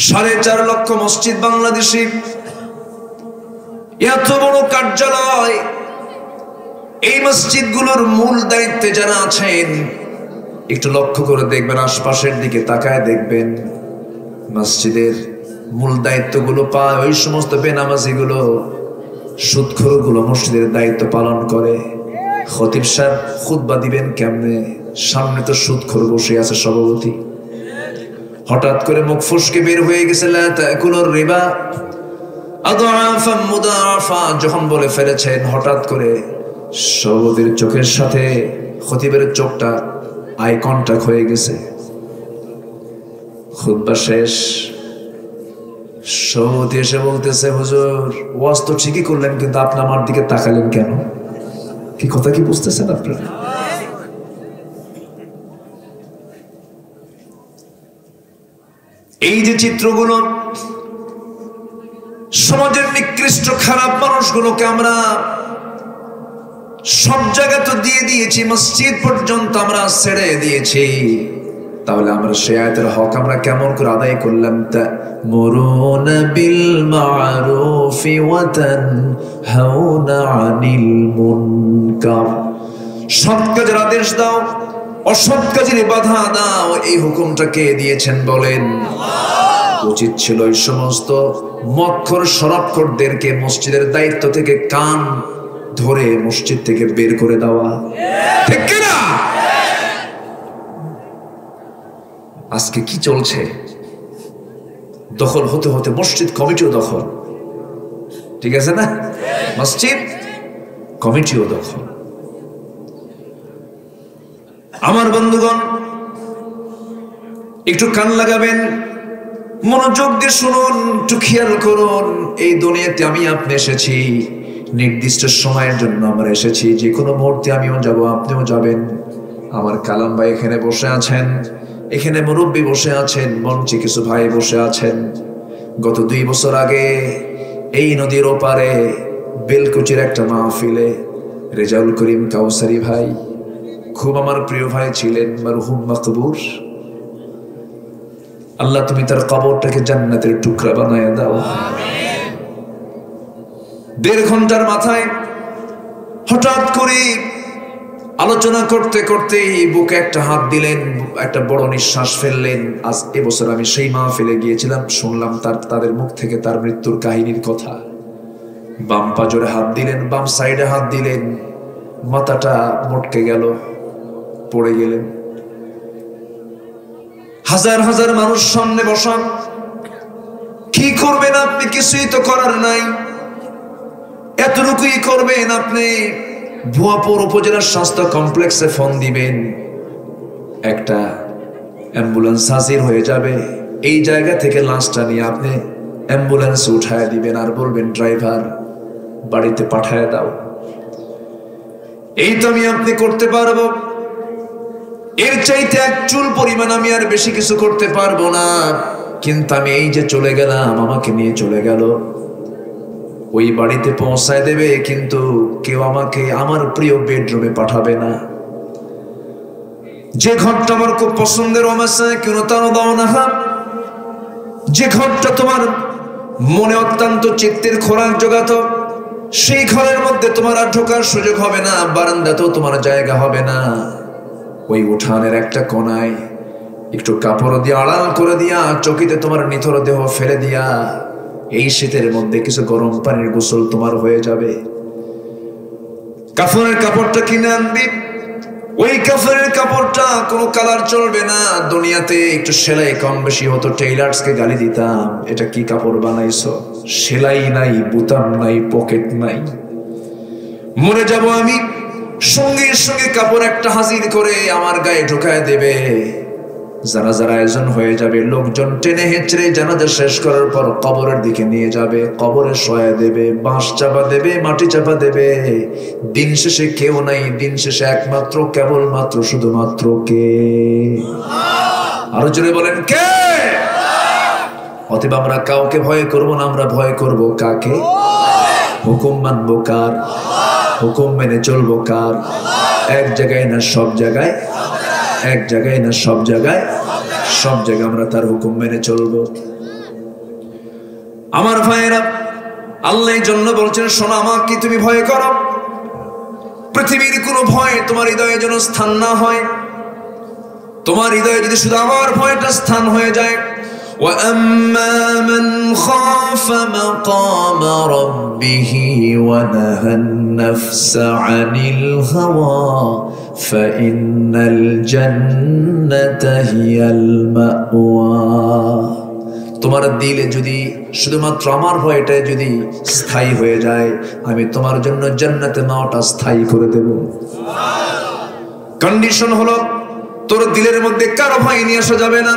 4.5 লক্ষ মসজিদ বাংলাদেশে, এত বড় কার্যালয়। এই মসজিদগুলোর মূল দায়িত্বে যারা আছেন একটু লক্ষ্য করে দেখবেন, আশপাশের দিকে তাকায় দেখবেন, মসজিদের মূল দায়িত্বগুলো পায় ওই সমস্ত বেনামাজিগুলো, সুদখোরগুলো মসজিদের দায়িত্ব পালন করে। খতিব সাহেব খুতবা দিবেন কেমনে? সামনে তো সুদখোর বসে আছে সভাপতি, হঠাৎ করে মুখ ফসকে বের হয়ে গেছে লা তাকুলুর রিবা আদআফা মুদাআফা যখন বলে ফেলেছেন, হঠাৎ করে সভাপতির চোখের সাথে খতিবের চোখটা আই কন্টাক্ট হয়ে গেছে। খুতবা শেষ, সভাপতি এসে বলতেছে, হুজুর ওয়াজ তো ঠিকই করলেন, কিন্তু আপনি আমার দিকে তাকালেন কেন? কি কথা কি বুঝতেছেন আপনারা? এই যে চিত্রগুলো, সমাজের নিকৃষ্ট খারাপ মানুষগুলোকে আমরা সব জায়গা তো দিয়ে দিয়েছি, মসজিদ পর্যন্ত আমরা ছেড়ে দিয়েছি, তাহলে আমরা সে আয়াতের হক আমরা কেমন করে আদায় করলাম? তা'মুরুনা বিল মা'রুফি ওয়া তানহাউনা আনিল মুনকার, সৎ কাজের আদেশ দাও, অসৎ কাজের বাধা দাও। এই হুকুমটা কে দিয়েছেন বলেন? আল্লাহ। উচিত ছিল এই সমস্ত মক্খর শরাবখোরদেরকে মসজিদের দায়িত্ব থেকে কান ধরে মসজিদ থেকে বের করে দেওয়া, ঠিক কি না? আজকে কি চলছে? দখল হতে হতে মসজিদ কমিটিও দখল, ঠিক আছে না? মসজিদ কমিটিও দখল। আমার বন্ধুগণ, একটু কান লাগাবেন, মনোযোগ দিয়ে শুনুন, একটু খেয়াল করুন। এই দুনিয়াতে আমি আপনি এসেছি নির্দিষ্ট সময়ের জন্য, আমরা এসেছি, যে কোনো মুহূর্তে আমিও যাব, আপনিও যাবেন। আমার কালাম ভাই এখানে বসে আছেন, এখানে মুরব্বী বসে আছেন, মঞ্চে কিছু ভাই বসে আছেন। গত 2 বছর আগে এই নদীর ওপারে বেলকুচির একটা মাহফিলে রেজাউল করিম কাউসারি ভাই, খুব আমার প্রিয় ভাই ছিলেন, মারহুম মাকবুর, আল্লাহ তুমি তার কবরটাকে জান্নাতের টুকরা বানায় দাও। আমিন। 1.5 ঘন্টার মাথায় হঠাৎ করে আলোচনা করতে করতে বুকে একটা হাত দিলেন, একটা বড় নিঃশ্বাস ফেললেন। আজ এবছর আমি সেই মাহফিলে গিয়েছিলাম, শুনলাম তাদের মুখ থেকে তার মৃত্যুর কাহিনীর কথা। বাম পাজরে হাত দিলেন, বাম সাইডে হাত দিলেন, মাথাটা মটকে গেল, পড়ে গেলেন। হাজার হাজার মানুষ সামনে বসা, কি করবেন আপনি? কিছুই তো করার নাই, এতটুকুই করবেন আপনি। ভুয়াপুর উপজেলার স্বাস্থ্য কমপ্লেক্সে ফোন দিবেন, একটা অ্যাম্বুলেন্স হাজির হয়ে যাবে, এই জায়গা থেকে লাশটা নিয়ে আপনি অ্যাম্বুলেন্স উঠায় দিবেন আর বলবেন ড্রাইভার বাড়িতে পাঠায় দাও। এই তো আমি আপনি করতে পারবো, এর চাইতে এক চুল পরিমাণ আমি আর বেশি কিছু করতে পারবো না। কিন্তু আমি এই যে চলে গেলাম, আমাকে নিয়ে চলে গেল, ওই বাড়িতে পৌঁছায় দেবে, কিন্তু কেউ আমাকে আমার প্রিয় বেডরুমে পাঠাবে না। যে ঘরটা আমার খুব পছন্দের, যে ঘরটা তোমার মনে অত্যন্ত চিত্তের খোরাক জোগাতো, সেই ঘরের মধ্যে তোমার আর ঢোকার সুযোগ হবে না, বারান্দাতেও তোমার জায়গা হবে না। ওই উঠানের একটা কোনায় একটু কাপড় দিয়ে আড়াল করে দিয়া, চকিতে তোমার নিথর দেহ ফেলে দিয়া, এই শীতের মধ্যে কিছু গরম পানির গোসল তোমার হয়ে যাবে। কাফনের কাপড়টা কিনে আনবি, ওই কাফনের কাপড়টা কোনো কালার চলবে না। দুনিয়াতে একটু সেলাই কম বেশি হতো, টেইলার্সকে গালি দিতাম, এটা কি কাপড় বানাইছো, সেলাই নাই, বুতাম নাই, পকেট নাই। মরে যাব আমি, সঙ্গে সঙ্গে কাপড় একটা হাজির করে আমার গায়ে ঢোকায় দেবে। জানাজার আয়োজন হয়ে যাবে, লোকজন টেনে হেঁচড়ে জানাজা শেষ করার পর কবরের দিকে নিয়ে যাবে, কবরে শোয়া দেবে, বাঁশ চাপা দেবে, মাটি চাপা দেবে। দিন শেষে কেউ নাই, দিন শেষে একমাত্র কেবলমাত্র শুধুমাত্র কে? আরো জোরে বলেন কে? অতএব আমরা কাউকে ভয় করব না, আমরা ভয় করব কাকে? হুকুম মানবো কার? হুকুম মেনে চলবো কার? এক জায়গায় না সব জায়গায়? এক জায়গায় না সব জায়গায়? সব জায়গায় আমরা তার হুকুম মেনে চলবো। আমার ভাইয়েরা, আল্লাহ এই জন্য বলছেন, শোনো আমাকে তুমি ভয় করো। পৃথিবীর কোনো ভয় তোমার হৃদয়ে যেন স্থান না হয়। তোমার হৃদয়ে যদি শুধু আমার ভয়টা স্থান হয়ে যায়, وَأَمَّا مَنْ خَافَ مَقَامَ رَبِّهِ وَنَهَى النَّفْسَ عَنِ الْهَوَى فَإِنَّ الْجَنَّةَ هِيَ الْمَأْوَى। তোমার দিলে যদি শুধুমাত্র আমার ভয়টা যদি স্থায়ী হয়ে যায়, আমি তোমার জন্য জান্নাতে মাওয়াটা স্থায়ী করে দেব। কন্ডিশন হলো, তোর দিলের মধ্যে কারো ভয় নিয়ে আসা যাবে না,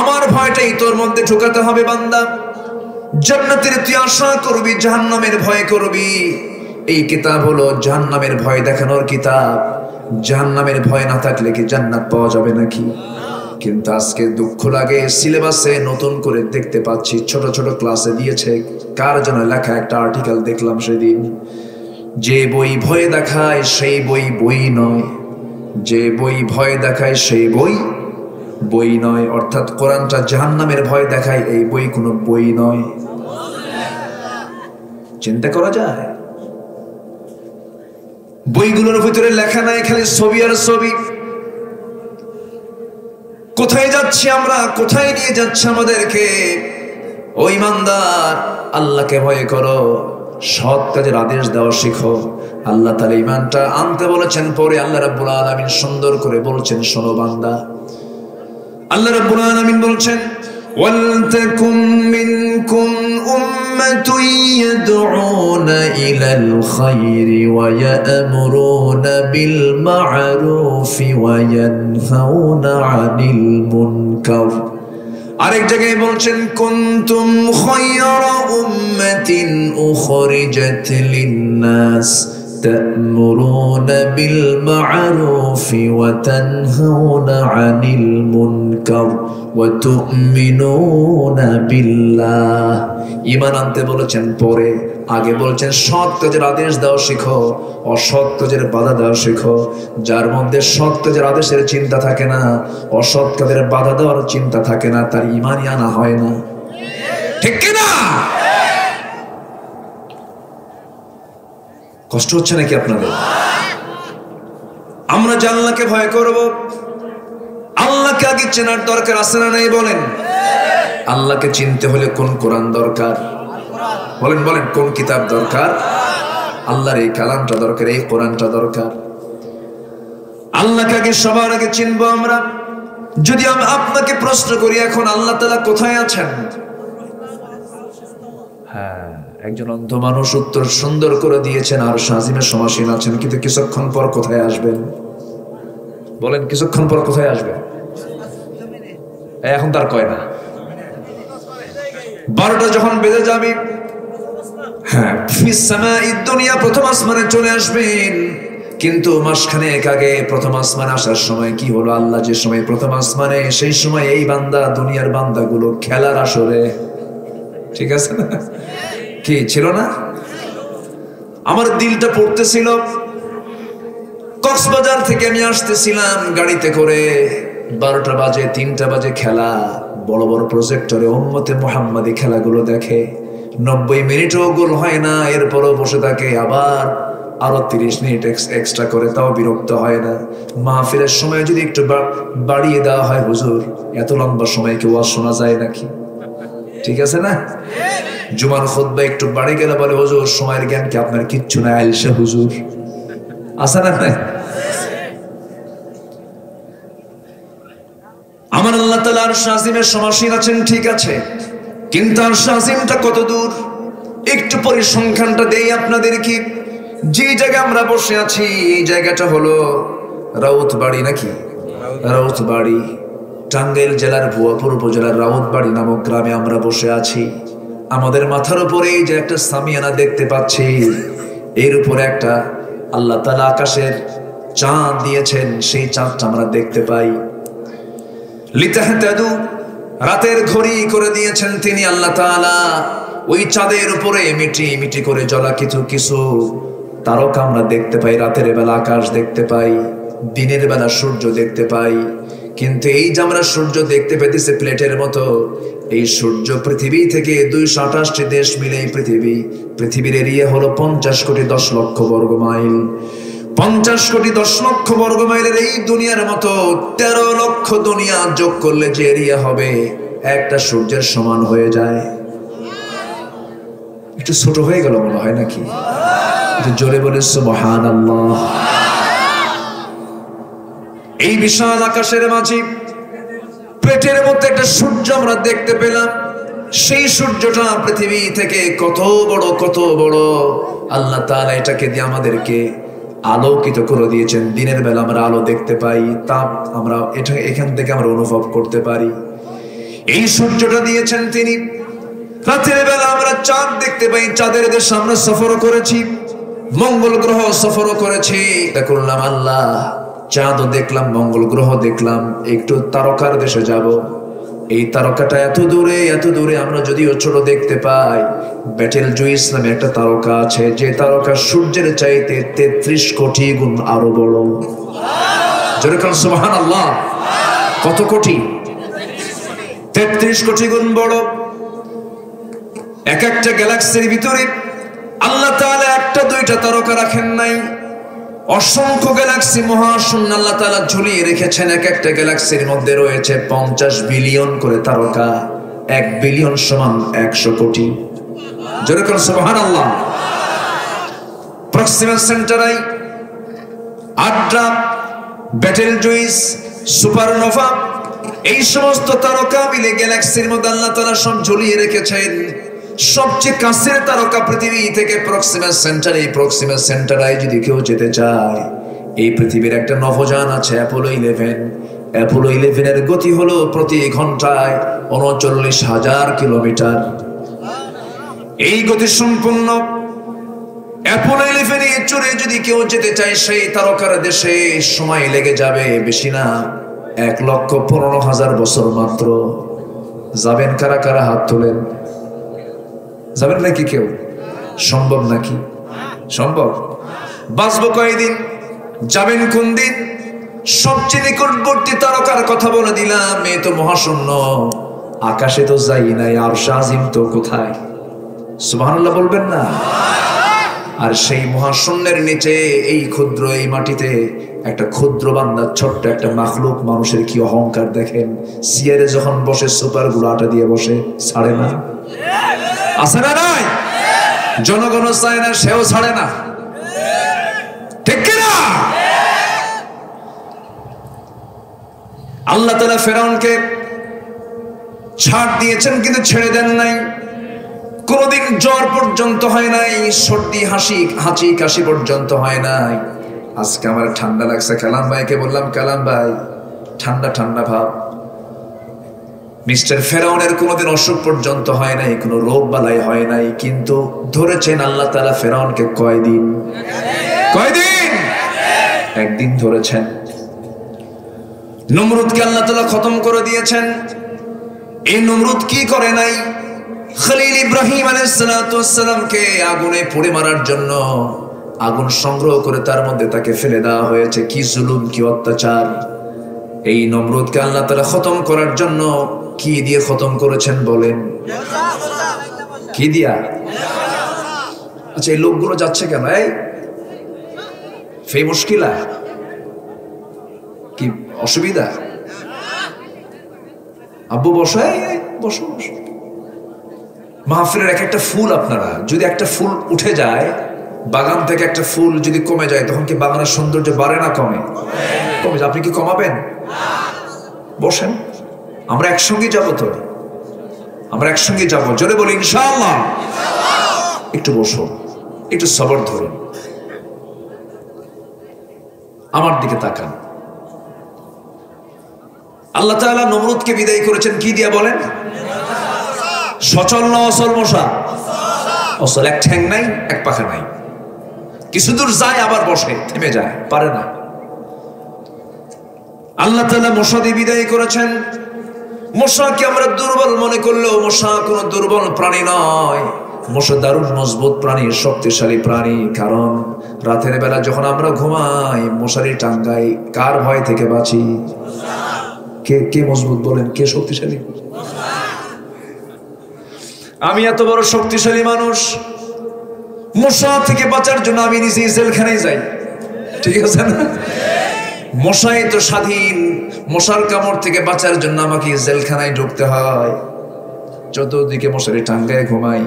আমার ভয়টাই তোর মধ্যে ঢুকাতে হবে। বান্দা, জান্নাতের তুই আশা করবি, জাহান্নামের ভয় করবি। এই কিতাব হলো জাহান্নামের ভয় দেখানোর কিতাব। জাহান্নামের ভয় না থাকলে কি জান্নাত পাওয়া যাবে নাকি? কিন্তু আজকে দুঃখ লাগে, সিলেবাসে নতুন করে দেখতে পাচ্ছি, ছোট ছোট ক্লাসে দিয়েছে, কার জন্য লেখা একটা আর্টিকেল দেখলাম সেদিন, যে বই ভয় দেখায় সেই বই বই নয়, যে বই ভয় দেখায় সেই বই বই নয়। অর্থাৎ কোরআনটা জাহান্নামের ভয় দেখায়, এই বই কোনো বই নয়। চিন্তা করা যায়? বইগুলোর ভিতরে লেখা নাই, খালি ছবি আর ছবি। কোথায় যাচ্ছি আমরা, কোথায় নিয়ে যাচ্ছে আমাদেরকে? ও ঈমানদার, আল্লাহকে ভয় করো, সৎ কাজের আদেশ দেওয়া শিখো। আল্লাহ তাআলা ঈমানটা আনতে বলেছেন, পরে আল্লাহ রাব্বুল আলামিন সুন্দর করে বলছেন, শোনো বান্দা, আল্লাহ রাব্বুল আলামিন বলছেন, ওয়ালতাকুম মিনকুম উম্মাতুন ইয়াদউনা ইলাল খায়রি ওয়া ইয়া'মুরুনা বিল মা'রুফি ওয়া ইয়ানহাউনা আনিল মুনকার। আরেক জায়গায় বলছেন, কুনতুম খায়রা উম্মাতিন উখরিজাত লিন-নাস তা'মুরুনা বিল মা'রুফি ওয়া তানহাউনা আনিল মুনকার ওয়া তু'মিনুনা বিল্লাহ। ঈমান আনতে বলেছেন পরে, আগে বলছেন সৎ কাজের আদেশ দাও শিখো, অসৎ কাজের বাধা দেওয়া শিখো। যার মধ্যে সৎ কাজের আদেশের চিন্তা থাকে না, অসৎ কাজের বাধা দেওয়ার চিন্তা থাকে না, তার ঈমানই আনা হয় না। ঠিক কি না? কষ্ট হচ্ছে নাকি আপনাদের? আমরা যে আল্লাহকে ভয় করব, আল্লাহকে আগে চেনার দরকার আছে না নাই বলেন? আল্লাহকে চিনতে হলে কোন কোরআন দরকার? বলেন বলেন, কোন কিতাব দরকার? আল্লাহর এই কালামটা দরকার, এই কোরআনটা দরকার। আল্লাহকে আগে সবার আগে চিনবো আমরা। যদি আমি আপনাকে প্রশ্ন করি, এখন আল্লাহ তাআলা কোথায় আছেন? হ্যাঁ, একজন অন্ধ মানুষ উত্তর সুন্দর করে দিয়েছেন, আর শাজিমের সমাসীন আছেন, কিন্তু কিছুক্ষণ পর কোথায় আসবেন? বলেন, কিছুক্ষণ পর কোথায় আসবেন? এখন তার কয় না, 12টা যখন বেজে যাবে, হ্যাঁ, ফিস সামাঈদ দুনিয়া, প্রথম আসমানে চলে আসবেন। কিন্তু মাসখানেক আগে প্রথম আসমানে আসার সময় কি হলো? আল্লাহ যে সময় প্রথম আসমানে, সেই সময় এই বান্দা, দুনিয়ার বান্দাগুলো খেলার আসরে, ঠিক আছে না? কি ছিল না? আমার দিলটা পড়তেছিল, কক্সবাজার থেকে আমি আসতেছিলাম গাড়িতে করে, 12টা বাজে, 3টা বাজে খেলা, বড় বড় প্রজেক্টরে উম্মতে মুহাম্মাদি খেলাগুলো দেখে। 90 মিনিটও গোল হয় না, এরপরও বসে থাকে, আবার আরো 30 মিনিট এক্সট্রা করে, তাও বিরক্ত হয় না। মাহফিলের সময় যদি একটু বাড়িয়ে দেওয়া হয়, হুজুর এত লম্বা সময় কি ওয়াজ শোনা যায় নাকি? ঠিক আছে না? জুমার খুতবা একটু বাড়ি গেলে বলে, হুজুর সময়ের জ্ঞান কি আপনার কিচ্ছু না, আইলসা হুজুর আছে না? আমার আল্লাহ তাআলা আরশ আজিমের সমাসীন আছেন, ঠিক আছে, কিন্তু আরশ আজিমটা কত দূর? একটু পরিসংখ্যানটা দেই আপনাদেরকে। যে জায়গায় আমরা বসে আছি, এই জায়গাটা হলো রাউতবাড়ি, নাকি? রাউতবাড়ি, টাঙ্গাইল জেলার ভুয়াপুর উপজেলার রাউতবাড়ি নামক গ্রামে আমরা বসে আছি। আমাদের মাথার উপরে এই যে একটা সামিয়ানা দেখতে পাচ্ছি, এর উপরে একটা আল্লাহ তাআলা আকাশের চাঁদ দিয়েছেন, সেই চাঁদটা আমরা দেখতে পাই। লিতাহতাদু, রাতের ঘড়ি করে দিয়েছেন তিনি আল্লাহ তাআলা। ওই চাঁদের উপরে মিটি মিটি করে জ্বলা কিছু কিছু তারকা আমরা দেখতে পাই। রাতের বেলা আকাশ দেখতে পাই, দিনের বেলা সূর্য দেখতে পাই। কিন্তু এই যে আমরা সূর্য দেখতে পেতেছি প্লেটের মতো, এই সূর্য পৃথিবী থেকে 228টি দেশ মিলে পৃথিবীর এরিয়া হলো 50 কোটি 10 লক্ষ বর্গ মাইল। 50 কোটি 10 লক্ষ বর্গ মাইলের এই দুনিয়ার মতো 13 লক্ষ দুনিয়া যোগ করলে যে এরিয়া হবে একটা সূর্যের সমান হয়ে যায়। একটু ছোট হয়ে গেল মনে হয় নাকি? একটু জোরে বলে সুবহানাল্লাহ। এই বিশাল আকাশের মাঝে পেটের মধ্যে একটা সূর্য আমরা দেখতে পেলাম। সেই সূর্যটা পৃথিবী থেকে কত বড় আল্লাহ তাআলা এটাকে দিয়ে আমাদেরকে আলোকিত করে দিয়েছেন। দিনের বেলা আমরা আলো দেখতে পাই, তাপ আমরা এখান থেকে আমরা অনুভব করতে পারি। এই সূর্যটা দিয়েছেন তিনি। রাতের বেলা আমরা চাঁদ দেখতে পাই, চাঁদের দেশে আমরা সফর করেছি, মঙ্গল গ্রহ সফর করেছি। করলাম আল্লাহ, চাঁদও দেখলাম, মঙ্গল গ্রহ দেখলাম, একটু তারকার দেশে যাব। এই তারকাটা এত দূরে আমরা যদিও ছোট দেখতে পাই, ব্যাটেল জুইস নামে একটা তারকা আছে, যে তারকা সূর্যের চাইতে 33 কোটি গুণ আরো বড়। যেরকম সুবহানাল্লাহ, কত কোটি? 33 কোটি গুণ বড়। এক একটা গ্যালাক্সির ভিতরে আল্লাহ তাআলা একটা দুইটা তারকা রাখেন নাই, অসংখ্য গ্যালাক্সি মহাশূন্য আল্লাহ তাআলা ঝুলিয়ে রেখেছেন। এক একটা গ্যালাক্সির মধ্যে রয়েছে 50 বিলিয়ন করে তারকা। 1 বিলিয়ন সমান 100 কোটি। যেরকম সুবহানাল্লাহ। Proxima Centauri, আড্রা, battle juice, supernova, এই সমস্ত তারকা মিলে গ্যালাক্সির মধ্যে আল্লাহ তাআলা সব ঝুলিয়ে রেখেছেন। সবচেয়ে কাছের তারকা পৃথিবী থেকে প্রক্সিমা সেন্টারাই যদি কেউ যেতে চায়, এই পৃথিবীর একটা নভোযান আছে অ্যাপোলো 11। অ্যাপোলো 11 এর গতি হলো প্রতি ঘন্টায় 39,000 কিলোমিটার। এই গতি সম্পন্ন অ্যাপোলো 11 এ চড়ে যদি কেউ যেতে চায় সেই তারকার দেশে, সময় লেগে যাবে বেশি না 1,15,000 বছর মাত্র। যাবেন কারা কারা? হাত তোলেন। যাবেন নাকি কেউ? সম্ভব নাকি? সম্ভব? বাঁচবো কয়দিন? যাবেন কোন দিন? সবচেয়ে নিকটবর্তী তারকার কথা বলে দিলাম, এ তো মহাশূন্য, আকাশে তো যাই নাই, আরশ আজিম তো কোথায়? সুবহানাল্লাহ বলবেন না? আর সেই মহাশূন্যের নিচে এই ক্ষুদ্র এই মাটিতে একটা ক্ষুদ্র বান্দা, ছোট্ট একটা মাখলুক, মানুষের কি অহংকার দেখেন। সিয়ারে যখন বসে সুপার গুলো আটা দিয়ে বসে, ছাড়ে না? আছে না নাই? জনগণ চায় না, সেও ছাড়ে না, ঠিক কিনা? আল্লাহ তাআলা ফেরাউনকে ছাড় দিয়েছেন কিন্তু ছেড়ে দেন নাই। কোনদিন জ্বর পর্যন্ত হয় নাই, সর্দি হাঁচি কাশি পর্যন্ত হয় নাই। আজকে আমার ঠান্ডা লাগছে, কালাম ভাইকে বললাম, কালাম ভাই ঠান্ডা ভাব। মিস্টার ফেরাউনের কোনোদিন অসুখ পর্যন্ত হয় নাই, কোনো রোগ বালাই হয় নাই, কিন্তু ধরেছেন আল্লাহ তাআলা ফেরাউনকে কয়দিন? একদিন ধরেছেন। নমরুদকে আল্লাহ তাআলা খতম করে দিয়েছেন। এই নমরুদ কি করে নাই? খলিল ইব্রাহিম আলাইহিস সালাতু ওয়াস সালামকে আগুনে পুড়ে মারার জন্য আগুন সংগ্রহ করে তার মধ্যে তাকে ফেলে দেওয়া হয়েছে। কি জুলুম, কি অত্যাচার! এই নমরুদকে আল্লাহ তাআলা খতম করার জন্য কি দিয়ে খতম করেছেন বলেন? কি দিয়া? আচ্ছা, এই লোকগুলো যাচ্ছে কেন? এই ফে মুশকিলা, কি অসুবিধা? আব্বু বসো, বসো। মাহফিলের এক একটা ফুল, আপনারা যদি একটা ফুল উঠে যায়, বাগান থেকে একটা ফুল যদি কমে যায়, তখন কি বাগানের সৌন্দর্য বাড়ে না কমে? কমে যায়। আপনি কি কমাবেন? বসেন, আমরা একসঙ্গে যাব তো, আমরা একসঙ্গে যাব। জোরে বলি ইনশাআল্লাহ। একটু বসো, একটু সবর ধরুন, আমার দিকে তাকান। আল্লাহ তাআলা নমরুদকে বিদায় করেছেন কি দিয়া বলেন? সচল না অচল মশা? অচল, এক ঠ্যাং নাই, এক পাখা নাই, কিছু দূর যায় আবার বসে, থেমে যায়, পারে না। আল্লাহ তাআলা মশা দিয়ে বিদায় করেছেন। মশাকে আমরা দুর্বল মনে করলেও মশা কোনো দুর্বল প্রাণী নয়। মশা দারুণ মজবুত প্রাণী, শক্তিশালী প্রাণী। কারণ রাতের বেলা যখন আমরা ঘুমাই, মশারি টাঙ্গাই, কার ভয় থেকে বাঁচি? কে মজবুত বলেন? কে শক্তিশালী? আমি এত বড় শক্তিশালী মানুষ, মশা থেকে বাঁচার জন্য আমি নিজে জেলখানায় যাই, ঠিক আছে না? মশাই তো স্বাধীন, মশার কামড় থেকে বাঁচার জন্য আমাকে জেলখানায় ঢুকতে হয়। চতুর্দিকে মশারি টাঙ্গায় ঘুমাই,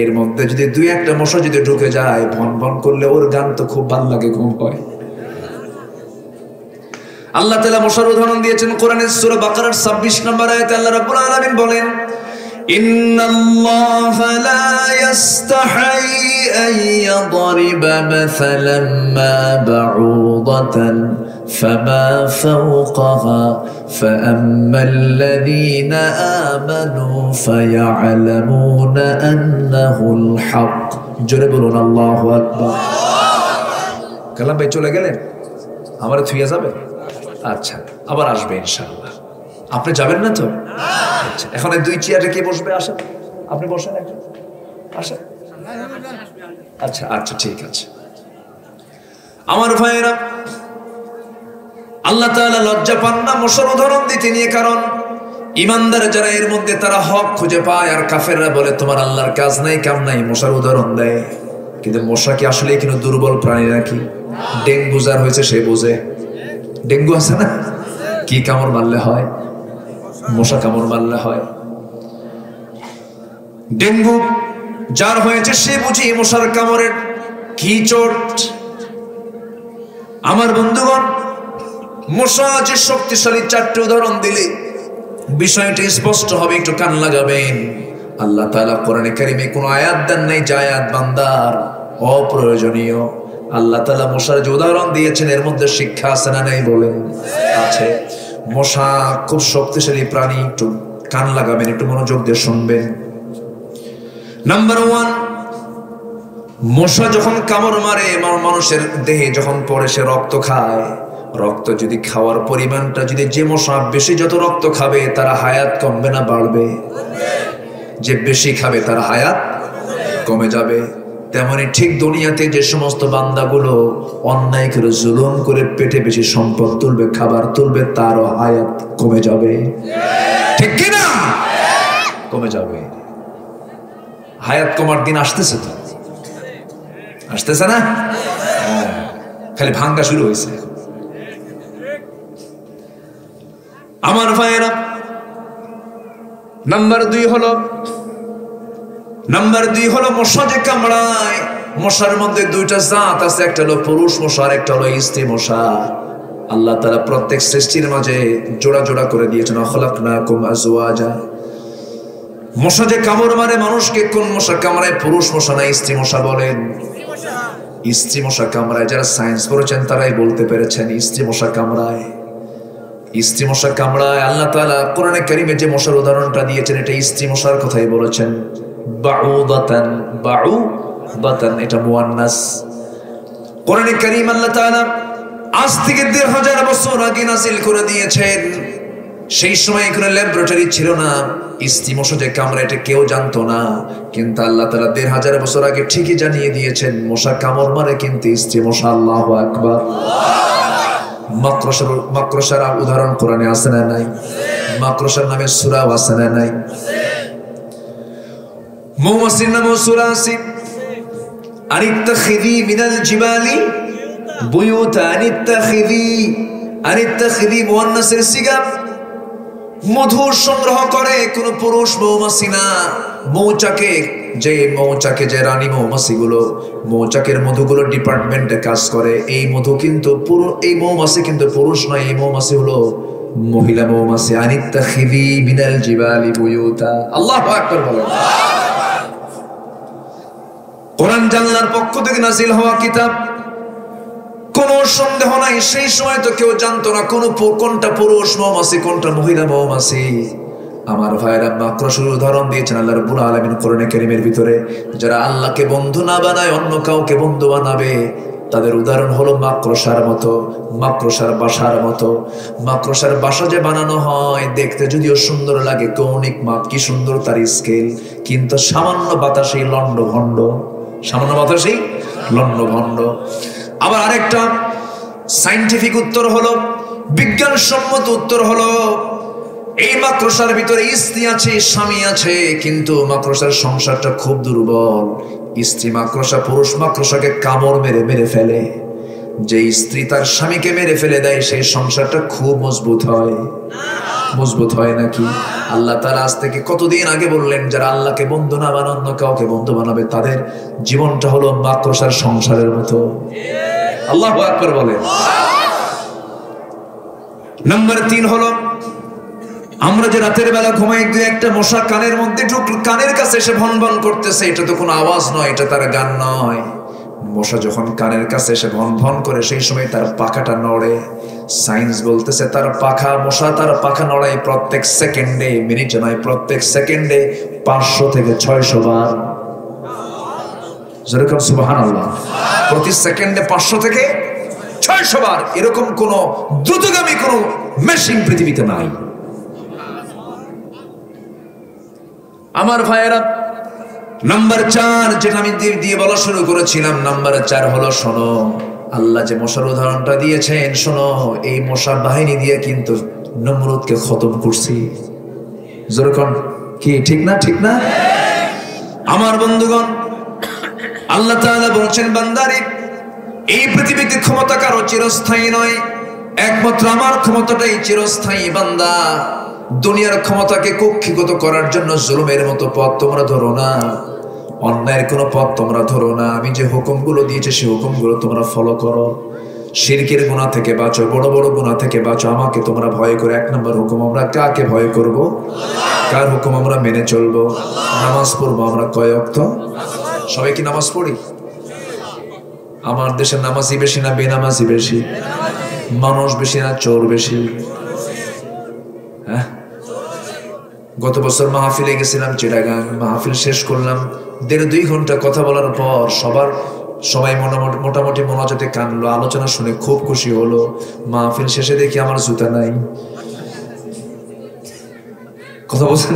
এর মধ্যে যদি দুই একটা মশা যদি ঢুকে যায়, ভন ভন করলে ওর গান তো খুব ভালো লাগে, ঘুম হয়। আল্লাহ তাআলা মশার উদাহরণ দিয়েছেন কোরআনের সূরা বাকারার 26 নম্বর আয়াতে। আল্লাহ রাব্বুল আলামিন বলেন, ইন্নাল্লাহা লা ইস্তাহি আন ইয়াদরিবা মাসালান মা বাউদাতান ফামা ফাওকাহা ফাআম্মাল্লাযীনা আমানু ফায়া'লামুনা আন্নাহুল হক। জোরে বলুন আল্লাহু আকবার। কালাম ভাই চলে গেলেন, আমারে থুইয়া যাবে? আচ্ছা, আবার আসবে ইনশাআল্লাহ। আপনি যাবেন না তো? আচ্ছা, এখন এই দুই চেয়ারে কে বসবে? আসেন, আপনি বসেন একজন, আসেন। আচ্ছা আচ্ছা, ঠিক আছে। আমার ভাইয়েরা, আল্লাহ তাআলা লজ্জা পান না মশার উদাহরণ দিতে নিয়ে, কারণ ইমানদার যারা এর মধ্যে তারা হক খুঁজে পায়, আর কাফেররা বলে তোমার আল্লাহর কাজ নাই কাম নাই, মশার উদাহরণ দেয়। কিন্তু মশা কি আসলে কিন্তু দুর্বল প্রাণী নাকি? ডেঙ্গু যার হয়েছে সে বোঝে। ডেঙ্গু আছে না? কি কামড় মারলে হয়? মশা কামড় মারলে হয়। ডেঙ্গু যার হয়েছে সে বুঝি মশার কামড়ের কি চোট। আমার বন্ধুগণ, মশা যে শক্তিশালী, চারটি উদাহরণ দিলে বিষয়টি স্পষ্ট হবে, একটু কান লাগাবেন। আল্লাহ তাআলা কোরআনে কারিমে কোন আয়াত দেন নাই যে আয়াত বান্দার অপ্রয়োজনীয়। আল্লাহ তাআলা মশার যে উদাহরণ দিয়েছেন এর মধ্যে শিক্ষা আছে না নাই বলেন? আছে। মশা খুব শক্তিশালী প্রাণী, একটু কান লাগাবেন, একটু মনোযোগ দিয়ে শুনবেন। নাম্বার 1, মশা যখন কামড় মারে মানুষের দেহে যখন পড়ে, সে রক্ত খায়। রক্ত যদি খাওয়ার পরিমাণটা যদি, যে মশা বেশি যত রক্ত খাবে তার হায়াত কমবে না বাড়বে? যে বেশি খাবে তার হায়াত কমে যাবে। তেমনি ঠিক দুনিয়াতে যে সমস্ত বান্দাগুলো অন্যায় করে জুলুম করে পেটে বেশি সম্পদ তুলবে, খাবার তুলবে, তারও হায়াত কমে যাবে, ঠিক কি না? কমে যাবে। হায়াত কমার দিন আসতেছে তো, আসতেছে না? খালি ভাঙ্গা শুরু হয়েছে। আমার ভাইয়েরা, নাম্বার 2 হলো মশা যে কামড়ায়। মশার মধ্যে দুইটা জাত আছে, একটা হলো পুরুষ মশা আর একটা হলো স্ত্রী মশা। আল্লাহ তাআলা প্রত্যেক সৃষ্টির মাঝে জোড়া জোড়া করে দিয়েছেন, খালাকনাকুম আজওয়াজা। মশা যে কামড় মারে মানুষকে, কোন মশা কামড়ায়? পুরুষ মশা না স্ত্রী মশা? বলেন। স্ত্রী মশা কামড়ায়। যারা সায়েন্স পড়েছেন তারাই বলতে পেরেছেন স্ত্রী মশা কামড়ায়। স্ত্রী মশা কামড়ায়। আল্লাহ তাআলা কোরআনে কারিমে যে মশার উদাহরণটা দিয়েছেন এটা স্ত্রী মশার কথাই বলেছেন। বাউদাতান, এটা মুয়ান্নাস। কোরআনে কারিম আল্লাহ তাআলা আজ থেকে ১৫০০ বছর আগে নাযিল করে দিয়েছেন। সেই সময় কোনো ল্যাবরেটরি ছিল না, স্ত্রী মশা যে কামড়ে এটা কেউ জানতো না। কিন্তু আল্লাহ তাআলা ১৫০০ বছর আগে ঠিকই জানিয়ে দিয়েছেন মশা কামড় মারে কিন্তু স্ত্রী মশা। আল্লাহু আকবার। মাকড়সার উদাহরণ কোরআনে আছে না নাই? মাকড়সার নামে সূরাও আছে না নাই? মৌমাছির নামে সূরা আছে। আনিত্তাখিযি মিনাল জিবালি বুয়ুতা, আনিত্তাখিযি মুয়ান্নাসের সিগা। মধু সংগ্রহ করে কোন পুরুষ মৌমাছি না। মৌচাকে যে রানী মৌমাছিগুলো, মৌচাকের মধুগুলো ডিপার্টমেন্টে কাজ করে, এই মধু কিন্তু এই মৌমাছি কিন্তু পুরুষ নয়, এই মৌমাছি হলো মহিলা মৌমাছি। আনিত্তাখিযি মিনাল জিবালি বুয়ুতা। আল্লাহু আকবার বলেন। কোরআন জানলার পক্ষ থেকে নাযিল হওয়া কিতাব, কোন সন্দেহ নাই সেই সময় তো কেউ জানতো না কোনটা পুরুষ মৌমাছি কোনটা মহিলা মৌমাছি। আমার ভাইরা, মাকড়সার উদাহরণ দিয়েছেন আল্লাহ রাব্বুল আলামিন কোরআনে কারীমের ভিতরে। যারা আল্লাহকে বন্ধু না বানায় অন্য কাউকে বন্ধু বানাবে, তাদের উদাহরণ হলো মাকড়সার মতো, মাকড়সার বাসার মতো। মাকড়সার বাসা যে বানানো হয় দেখতে যদিও সুন্দর লাগে, কৌণিক মাপ কি সুন্দর তার স্কেল, কিন্তু সামান্য বাতাসেই লন্ডভন্ড, সামান্য বাতাসেই লন্ডভন্ড। আবার আরেকটা সায়েন্টিফিক উত্তর হলো, বিজ্ঞানসম্মত উত্তর হলো, এই মাকড়সার ভিতরে স্ত্রী আছে, স্বামী আছে, কিন্তু মাকড়সার সংসারটা খুব দুর্বল। স্ত্রী মাকড়সা পুরুষ মাকড়সাকে কামড় মেরে মেরে ফেলে। যে স্ত্রী তার স্বামীকে মেরে ফেলে দেয়, সেই সংসারটা খুব মজবুত হয়। মজবুত হয় নাকি? আল্লাহ তাআলা আজ থেকে কতদিন আগে বললেন, যারা আল্লাহকে বন্ধু না বানায় অন্য কাউকে বন্ধু বানাবে, তাদের জীবনটা হলো মাকড়সার সংসারের মতো। আল্লাহু আকবার বলেন। নাম্বার 3 হলো, আমরা যে রাতের বেলা ঘুমাই, দুই একটা মশা কানের মধ্যে ঢুকলো, কানের কাছে এসে ভন ভন করতেছে, এটা তো কোনো আওয়াজ নয়, এটা তার গান নয়। মশা যখন কানের কাছে এসে ভন ভন করে, সেই সময় তার পাখাটা নড়ে। সায়েন্স বলতেছে তার পাখা, মশা তার পাখা নড়ায় প্রত্যেক সেকেন্ডে, মিনিটে নয়, প্রত্যেক সেকেন্ডে 500 থেকে 600 বার। যেরকম সুবহানাল্লাহ, প্রতি সেকেন্ডে 500 থেকে 600 বার। এরকম কোন দ্রুতগামী কোন মেশিন পৃথিবীতে নাই। আমার ভাইয়েরা, নাম্বার 4 যেটা আমি দিয়ে বলা শুরু করেছিলাম, নাম্বার 4 হলো, শোনো, আল্লাহ যে মশার উদাহরণটা দিয়েছেন, শোনো, এই মশা বাহিনী দিয়ে কিন্তু নমরুদকে খতম করছি। যেরকম কি ঠিক না? ঠিক না? আমার বন্ধুগণ, আল্লাহ তাআলা বলছেন, বান্দারে, এই পৃথিবীতে ক্ষমতা কারো চিরস্থায়ী নয়, একমাত্র আমার ক্ষমতাটাই চিরস্থায়ী। বান্দা, দুনিয়ার ক্ষমতাকে কক্ষিগত করার জন্য জুলুমের মতো পথ তোমরা ধরো না, অন্যায়ের কোনো পথ তোমরা ধরো না। আমি যে হুকুমগুলো দিয়েছি, সেই হুকুমগুলো তোমরা ফলো করো। শিরকের গুনাহ থেকে বাঁচো, বড় বড় গুনাহ থেকে বাঁচো। আমাকে তোমরা ভয় করে, 1 নম্বর হুকুম, আমরা কাকে ভয় করব? কার হুকুম আমরা মেনে চলবো? নামাজ পড়বো আমরা কয় ওয়াক্ত? সবাই কি নামাজ পড়ি? আমার দেশে নামাজি বেশি না বেনামাজি বেশি? মানুষ বেশি না চোর বেশি? হ্যাঁ, গত বছর মাহফিলে গেছিলাম চিটাগাং, মাহফিল শেষ করলাম, 1.5-2 ঘন্টা কথা বলার পর সবাই মোটামুটি মনোযোগে কানলো, আলোচনা শুনে খুব খুশি হলো। মাহফিল শেষে দেখি আমার জুতা নাই। কথা বলছেন?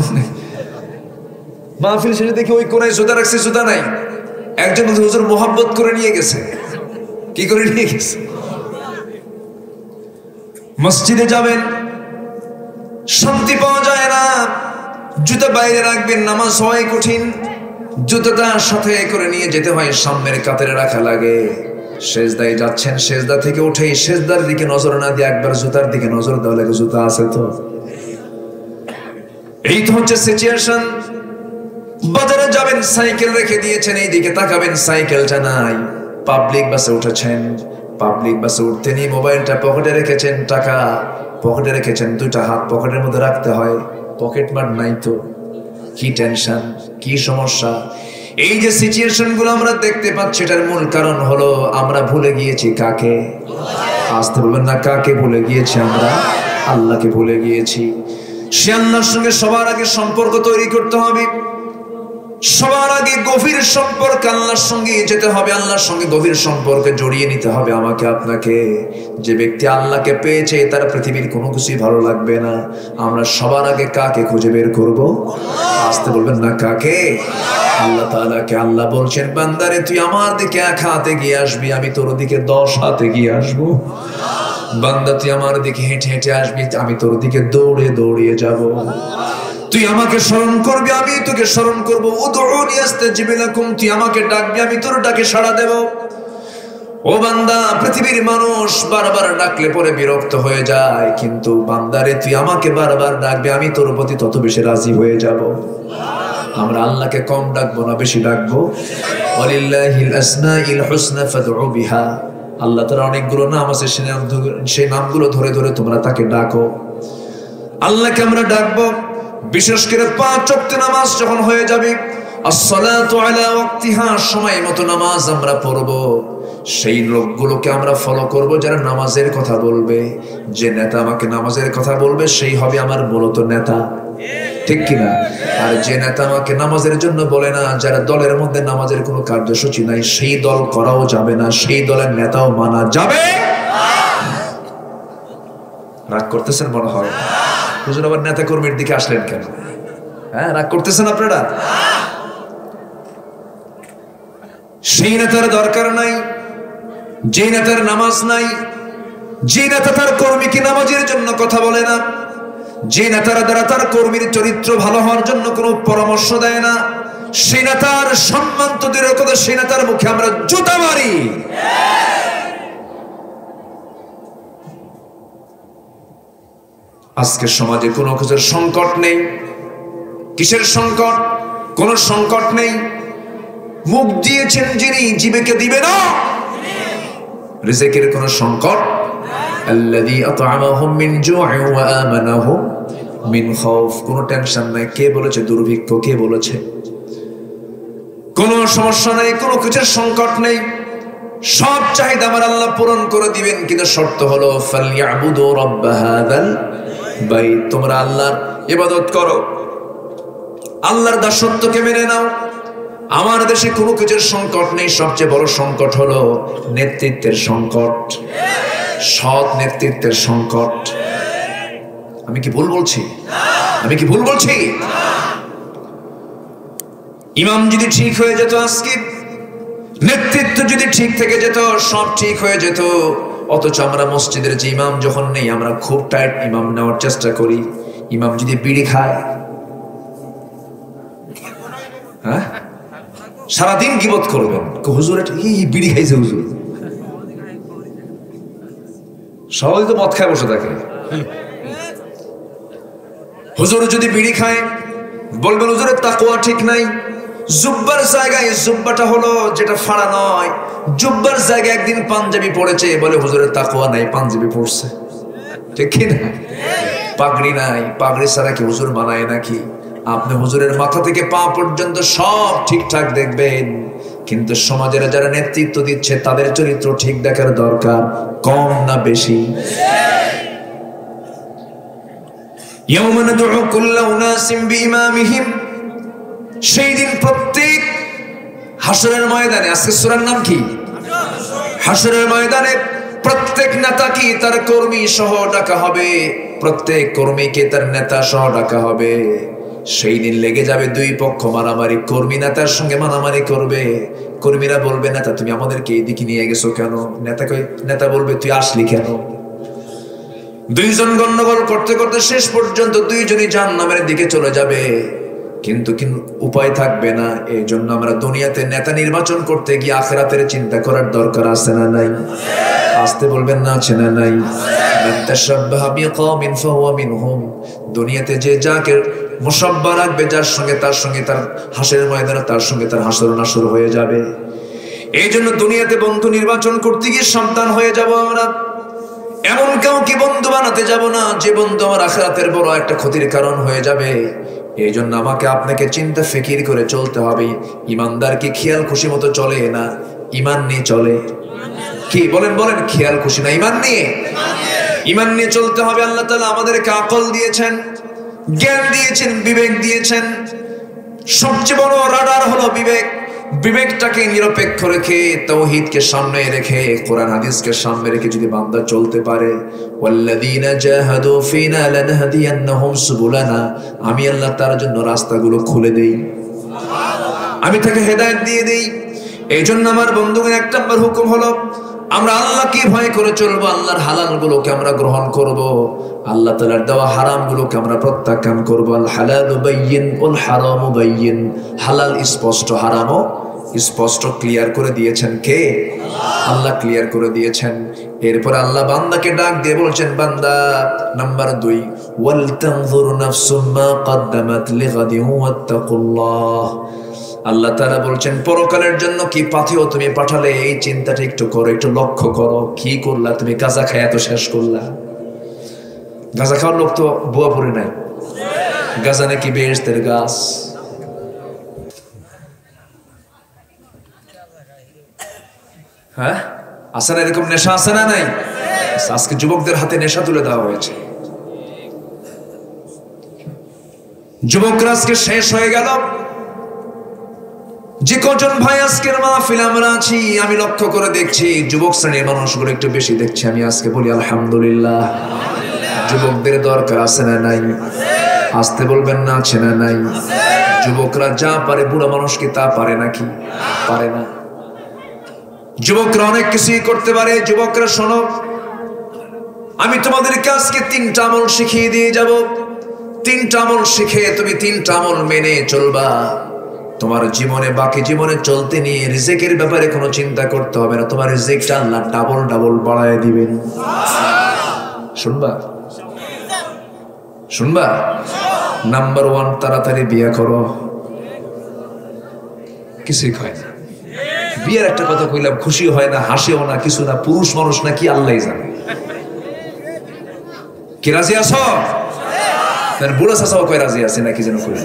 মাহফিল শেষে দেখি ওই কোনায় জুতা রাখছে, জুতা নাই। একজন হুজুর মোহাব্বত করে নিয়ে গেছে। কি করে নিয়ে গেছে? মসজিদে যাবেন, শান্তি পাওয়া যায় না, জুতা বাইরে রাখবেন, নামাজ হয় কঠিন, জুতাটা সাথে করে নিয়ে যেতে হয়, সামনের কাতারে রাখা লাগে। সেজদায় যাচ্ছেন, সেজদা থেকে উঠে সেজদার দিকে নজর না দিয়ে একবার জুতার দিকে নজর দেওয়া লাগে, জুতা আছে তো। এই তো হচ্ছে সিচুয়েশন। বাজারে যাবেন, সাইকেল রেখে দিয়েছেন, এই দিকে তাকাবেন, সাইকেলটা নাই। পাবলিক বাসে উঠেছেন, পাবলিক বাসে উঠতে নিয়ে মোবাইলটা পকেটে রেখেছেন, টাকা পকেটে রেখেছেন, 2টা হাত পকেটের মধ্যে রাখতে হয়, পকেট মার নাই তো। কি টেনশন, কি সমস্যা। এই যে সিচুয়েশন গুলো আমরা দেখতে পাচ্ছি, এটার মূল কারণ হলো আমরা ভুলে গিয়েছি কাকে? আসতে বলবেন না, কাকে ভুলে গিয়েছি আমরা? আল্লাহকে ভুলে গিয়েছি। সে আল্লাহর সঙ্গে সবার আগে সম্পর্ক তৈরি করতে হবে, সবার আগে গভীর সম্পর্ক আল্লাহর সঙ্গে যেতে হবে, আল্লাহর সঙ্গে গভীর সম্পর্কে জড়িয়ে নিতে হবে আমাকে আপনাকে। যে ব্যক্তি আল্লাহকে পেয়েছে, তার পৃথিবীর কোনো কিছুই ভালো লাগবে না। আমরা সবার আগে কাকে খুঁজে বের করব? আসতে বলবেন না, কাকে? আল্লাহ তাআলাকে। আল্লাহ বলছেন, বান্দারে, তুই আমার দিকে 1 হাতে গিয়ে আসবি, আমি তোর দিকে 10 হাতে গিয়ে আসবো। বান্দা, তুই আমার দিকে হেঁটে হেঁটে আসবি, আমি তোর দিকে দৌড়ে দৌড়িয়ে যাব। তুই আমাকে স্মরণ করবি, আমি তোকে স্মরণ করবো। উদউনি আস্তাজিব লাকুম, তুই আমাকে ডাকবি, আমি তোর ডাকে সাড়া দেব। ও বান্দা, পৃথিবীর মানুষ বারবার ডাকলে পরে বিরক্ত হয়ে যায়, কিন্তু বান্দারে, তুই আমাকে বারবার ডাকবি, আমি তোর প্রতি তত বেশি রাজি হয়ে যাব। আমরা আল্লাহকে কম ডাকবো না, বেশি ডাকবো। ওয়ালিল্লাহিল আসমাউল হুসনা ফাদউ বিহা। আল্লাহ তাআলার অনেকগুলো নাম আছে, সেই নামগুলো ধরে ধরে তোমরা তাকে ডাকো। আল্লাহকে আমরা ডাকবো। বিশেষ করে 5 ওয়াক্ত নামাজ যখন হয়ে যাবে, আসসালাতু আলা ওয়াক্তিহা, সময় মতো নামাজ আমরা পড়বো। সেই লোকগুলোকে আমরা ফলো করব যারা নামাজের কথা বলবে। যে নেতা আমাকে নামাজের কথা বলবে, সেই হবে আমার মূলত নেতা, ঠিক কিনা? আর যে নেতা আমাকে নামাজের জন্য বলে না, যারা দলের মধ্যে নামাজের কোনো কার্যসূচি নাই, সেই দল করাও যাবে না, সেই দলের নেতাও মানা যাবে। রাগ করতেছেন মনে হয়? হুজুর আবার নেতা কর্মীর দিকে আসলেন কেন? হ্যাঁ, রাগ করতেছেন আপনারা? সেই নেতার দরকার নাই, যে নেতার নামাজ নাই, যে নেতা তার কর্মীকে নামাজের জন্য কথা বলে না, যে নেতারা দ্বারা তার কর্মীর চরিত্র ভালো হওয়ার জন্য কোনো পরামর্শ দেয় না, সেই নেতার সম্মান তো দূরের কথা, সেই নেতার মুখে আমরা জুতা মারি। আজকে সমাজে কোনো কিছুর সংকট নেই। কিসের সংকট? কোন সংকট নেই। মুখ দিয়েছেন যিনি, জীবকে দিবে না। রিজিকের কোন সংকট। আল্লাযী আত'আমাহুম মিন জু'ইন ওয়া আমানাহুম মিন খাউফ। কোন টেনশন নাই। কে বলেছে দুর্ভিক্ষ? কে বলেছে? কোন সমস্যা নেই, কোন কিছুর সংকট নেই। সব চাহিদা আমার আল্লাহ পূরণ করে দিবেন, কিন্তু শর্ত হলো ফালইয়াবুদু রাব্ব হাযাল বাইত। তোমরা আল্লাহর ইবাদত করো, আল্লাহর দাসত্বকে মেনে নাও। আমার দেশে কোনো কিছুর সংকট নেই। সবচেয়ে বড় সংকট হলো নেতৃত্বের সংকট, সৎ নেতৃত্বের সংকট। আমি কি ভুল বলছি? আমি কি ভুল বলছি? ইমাম যদি ঠিক হয়ে যেত, আজকে নেতৃত্ব যদি ঠিক থেকে যেত, সব ঠিক হয়ে যেত। অথচ আমরা মসজিদের যে ইমাম যখন নেই, আমরা খুব টাইট ইমাম নেওয়ার চেষ্টা করি। ইমাম যদি বিড়ি খায়, হ্যাঁ, সারাদিন গীবত করবেন, হুজুর বিড়ি খাইছে, হুজুর সবাই তো মদ খায় বসে থাকে। হুজুর যদি বিড়ি খায়, বলবেন হুজুরের তাকওয়া ঠিক নাই। জুব্বার জায়গায়, জুব্বাটা হলো যেটা ফাড়া নয়, জুব্বার জায়গায় একদিন পাঞ্জাবি পড়েছে, বলে হুজুরের তাকওয়া নাই, পাঞ্জাবি পড়ছে। ঠিক কি না? পাগড়ি নাই, পাগড়ি ছাড়া কি হুজুর মানায় নাকি? আপনি হুজুরের মাথা থেকে পা পর্যন্ত সব ঠিকঠাক দেখবেন, কিন্তু সমাজের যারা নেতৃত্ব দিচ্ছে তাদের চরিত্র ঠিক দেখার দরকার। কম না বেশি? ইয়াওমা নাদউ কুল্লা উনাসিম বিইমামিহিম। সেই দিন প্রত্যেক হাসরের ময়দানে, আজকে সূরার নাম কি? হাসরের ময়দানে প্রত্যেক নেতাকে তার কর্মী সহ ডাকা হবে, প্রত্যেক কর্মীকে তার নেতা সহ ডাকা হবে। সেই দিন লেগে যাবে দুই পক্ষ মারামারি। কর্মী নেতার সঙ্গে মারামারি করবে। কর্মীরা বলবে, নেতা তুমি আমাদেরকে এইদিকে নিয়ে গেছো কেন? নেতা বলবে, তুই আসলি কেন? দুইজন গন্ডগোল করতে করতে শেষ পর্যন্ত দুইজনই জাহান্নামের দিকে চলে যাবে। কিন্তু উপায় থাকবে না। এই জন্য আমরা দুনিয়াতে নেতা নির্বাচন করতে গিয়ে আখিরাতের চিন্তা করার দরকার আছে না নাই? আসতে বলবেন না, আছে না নাই? দুনিয়াতে যে যাকে মুসাব্বা রাখবে, যার সঙ্গে তার সঙ্গে তার হাসরের ময়দানে তার সঙ্গে তার হাসর নাসর হয়ে যাবে। এই জন্য দুনিয়াতে বন্ধু নির্বাচন করতে গিয়ে সাবধান হয়ে যাব আমরা। এমন কাউকে বন্ধু বানাতে যাব না যে বন্ধু আমার আখিরাতের বড় একটা ক্ষতির কারণ হয়ে যাবে। এই জন্য আমাকে আপনাকে চিন্তা ফিকির করে চলতে হবে। ইমানদার কি খেয়াল খুশি মতো চলে না, ইমান নিয়ে চলে? কি বলেন বলেন, খেয়াল খুশি না, ইমান নিয়ে? ইমান নিয়ে চলতে হবে। আল্লাহ তাআলা আমাদেরকে আকল দিয়েছেন, জ্ঞান দিয়েছেন, বিবেক দিয়েছেন। সবচেয়ে বড় রাডার হলো বিবেক। বিবেকটাকে নিরপেক্ষ রেখে, তাওহীদকে সামনে রেখে, কোরআন হাদিসকে সামনে রেখে যদি বান্দা চলতে পারে, ওয়াল্লাযীনা জাহাদু ফিনা লানহাদিয়ান্নাহুম সুবুলানা, আমি আল্লাহ তার জন্য রাস্তাগুলো খুলে দেই, আমি তাকে হেদায়েত দিয়ে দেই। এই জন্য আমার বন্ধুগণ, এক নম্বর হুকুম হলো আমরা আল্লাহকে ভয় করে চলবো। আল্লাহর হালাল গুলোকে আমরা গ্রহণ করব, আল্লাহ তাআলার দেওয়া হারাম গুলোকে আমরা প্রত্যাখ্যান করব। আল হালালু বাইয়িন ওয়াল হারামু বাইয়িন। হালাল স্পষ্ট, হারামও স্পষ্ট, ক্লিয়ার করে দিয়েছেন কে? আল্লাহ ক্লিয়ার করে দিয়েছেন। এরপর আল্লাহ বান্দাকে ডাক দিয়ে বলছেন, বান্দা নাম্বার 2, ওয়াল তানজুর নাফসুম মা কদ্দামাত লিগাদিন ওয়াত্তাকুল্লাহ। আল্লাহ তাআলা বলছেন, পরকালের জন্য কি পাথেয় তুমি পাঠালে, এই চিন্তাটা একটু করো, একটু লক্ষ্য করো। কি করলা তুমি? গাঁজা খায় এত শেষ করলা। গাঁজা খাওয়ার লোক তো বুয়া পড়ে নাই। গাঁজা নাকি বেহেশতের গাছ। হ্যাঁ, আছে না এরকম নেশা? আছে না নাই? আজকে যুবকদের হাতে নেশা তুলে দেওয়া হয়েছে। যুবকরা আজকে শেষ হয়ে গেল। যে কজন ভাই আজকের মাহফিলে আমরা আছি, আমি লক্ষ্য করে দেখছি যুবক শ্রেণীর মানুষগুলো একটু বেশি দেখছি। আমি আজকে বলি আলহামদুলিল্লাহ। যুবকদের দরকার আছে না নাই? আসতে বলবেন না, আছে না নাই? যুবকরা যা পারে, বুড়া মানুষ কি তা পারে নাকি? পারে না। যুবকরা অনেক কিছুই করতে পারে। যুবকরা শোনো, আমি তোমাদেরকে আজকে 3টা আমল শিখিয়ে দিয়ে যাব। তিনটা আমল শিখে তুমি তিনটা আমল মেনে চলবা, তোমার জীবনে বাকি জীবনে চলতে নিয়ে রিজিকের ব্যাপারে কোনো চিন্তা করতে হবে না, তোমার রিজিকটা আল্লাহ ডাবল ডাবল বাড়ায় দিবেন। শুনবা শুনবা? নাম্বার 1, তাড়াতাড়ি বিয়ে করো। কিছুই হয় না, বিয়ের একটা কথা কইলাম, খুশি হয় না, হাসিও না, কিছু না, পুরুষ মানুষ না কি আল্লাহ জানে। কি রাজি আছো? বুড়া চাচাও কয় রাজি আছে নাকি যেন কই।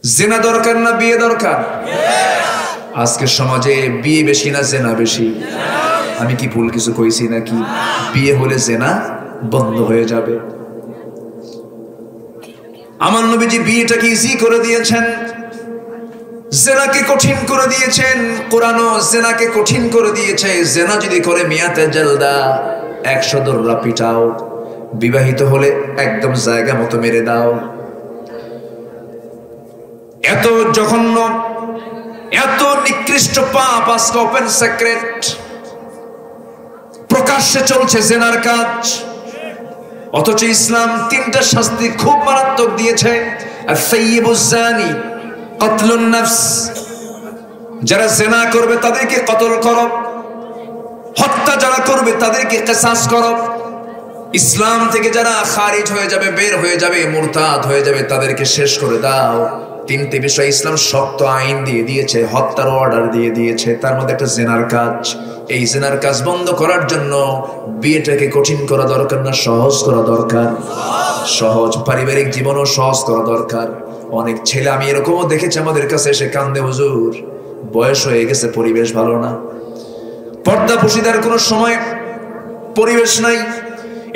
জেনা দরকার না বিয়ে দরকার? আজকের সমাজে বিয়ে বেশি না জেনা বেশি? আমি কি ভুল কিছু কইছি নাকি? বিয়ে হলে জেনা বন্ধ হয়ে যাবে। আমার নবীজি বিয়েটাকে ইজি করে দিয়েছেন, জেনাকে কঠিন করে দিয়েছেন। কোরআনও জেনাকে কঠিন করে দিয়েছে। জেনা যদি করে মিয়াতে জেলদা, 100 দররা পিটাও, বিবাহিত হলে একদম জায়গা মতো মেরে দাও। এত জঘন্য, এত নিকৃষ্ট পাপ আজকে ওপেন সিক্রেট, প্রকাশ্যে চলছে জেনার কাজ। অথচ ইসলাম 3টা শাস্তি খুব মারাত্মক দিয়েছে। আস-সাইয়্যিবুজ জানি, কতলুন নফস, যারা জেনা করবে তাদেরকে কতল করো, হত্যা যারা করবে তাদেরকে কিসাস করো। ইসলাম থেকে যারা খারিজ হয়ে যাবে, বের হয়ে যাবে, মুরতাদ হয়ে যাবে, তাদেরকে শেষ করে দাও। 3টে বিষয় ইসলাম শক্ত আইন দিয়ে দিয়েছে, হত্যার অর্ডার দিয়ে দিয়েছে। তার মধ্যে একটা জেনার কাজ। এই জেনার কাজ বন্ধ করার জন্য বিয়েটাকে কঠিন করা দরকার না সহজ করা দরকার? সহজ। পারিবারিক জীবনও সহজ করা দরকার। অনেক ছেলে আমি এরকমও দেখেছি আমাদের কাছে এসে কান্দে, হুজুর বয়স হয়ে গেছে, পরিবেশ ভালো না, পর্দা পুশিদার কোনো সময় পরিবেশ নাই,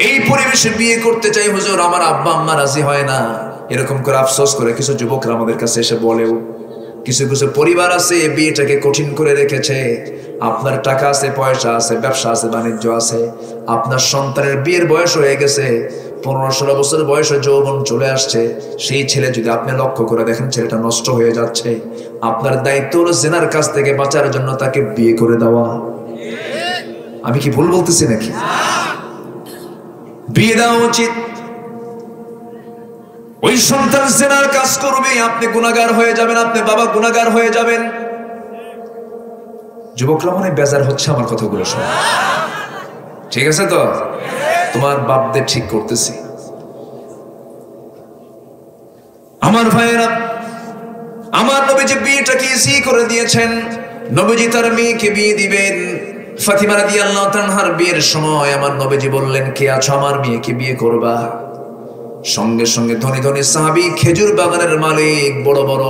এই পরিবেশে বিয়ে করতে চাই হুজুর, আমার আব্বা আম্মা রাজি হয় না। এরকম করে আফসোস করে কিছু যুবকরা আমাদের কাছে এসে বলেও। কিছু কিছু পরিবার আছে বিয়েটাকে কঠিন করে রেখেছে। আপনার টাকা আছে, পয়সা আছে, ব্যবসা আছে, বাণিজ্য আছে, আপনার সন্তানের বিয়ের বয়স হয়ে গেছে, 15-16 বছর বয়সে যৌবন চলে আসছে, সেই ছেলে যদি আপনি লক্ষ্য করে দেখেন ছেলেটা নষ্ট হয়ে যাচ্ছে, আপনার দায়িত্ব হলো জেনার কাছ থেকে বাঁচার জন্য তাকে বিয়ে করে দেওয়া। আমি কি ভুল বলতেছি নাকি? বিয়ে দেওয়া উচিত। ওই সন্তান জেনার কাজ করবে, আপনি গুনাহগার হয়ে যাবেন, আপনি বাবা গুনাহগার হয়ে যাবেন। যুবকরা মনে বেজার হচ্ছে আমার কথাগুলো শুনে। ঠিক আছে তো? তোমার বাপদের ঠিক করতেছি। আমার ভাইয়েরা, আমার নবীজি বিয়েটাকে ইজি করে দিয়েছেন। নবীজি তার মেয়েকে বিয়ে দিবেন। ফাতিমা রাদিয়াল্লাহু তাআলার বিয়ের সময় আমার নবীজি বললেন, কে আছো আমার মেয়েকে বিয়ে করবা? সঙ্গে সঙ্গে ধনী ধনী সাহাবী, খেজুর বাগানের মালিক, বড় বড়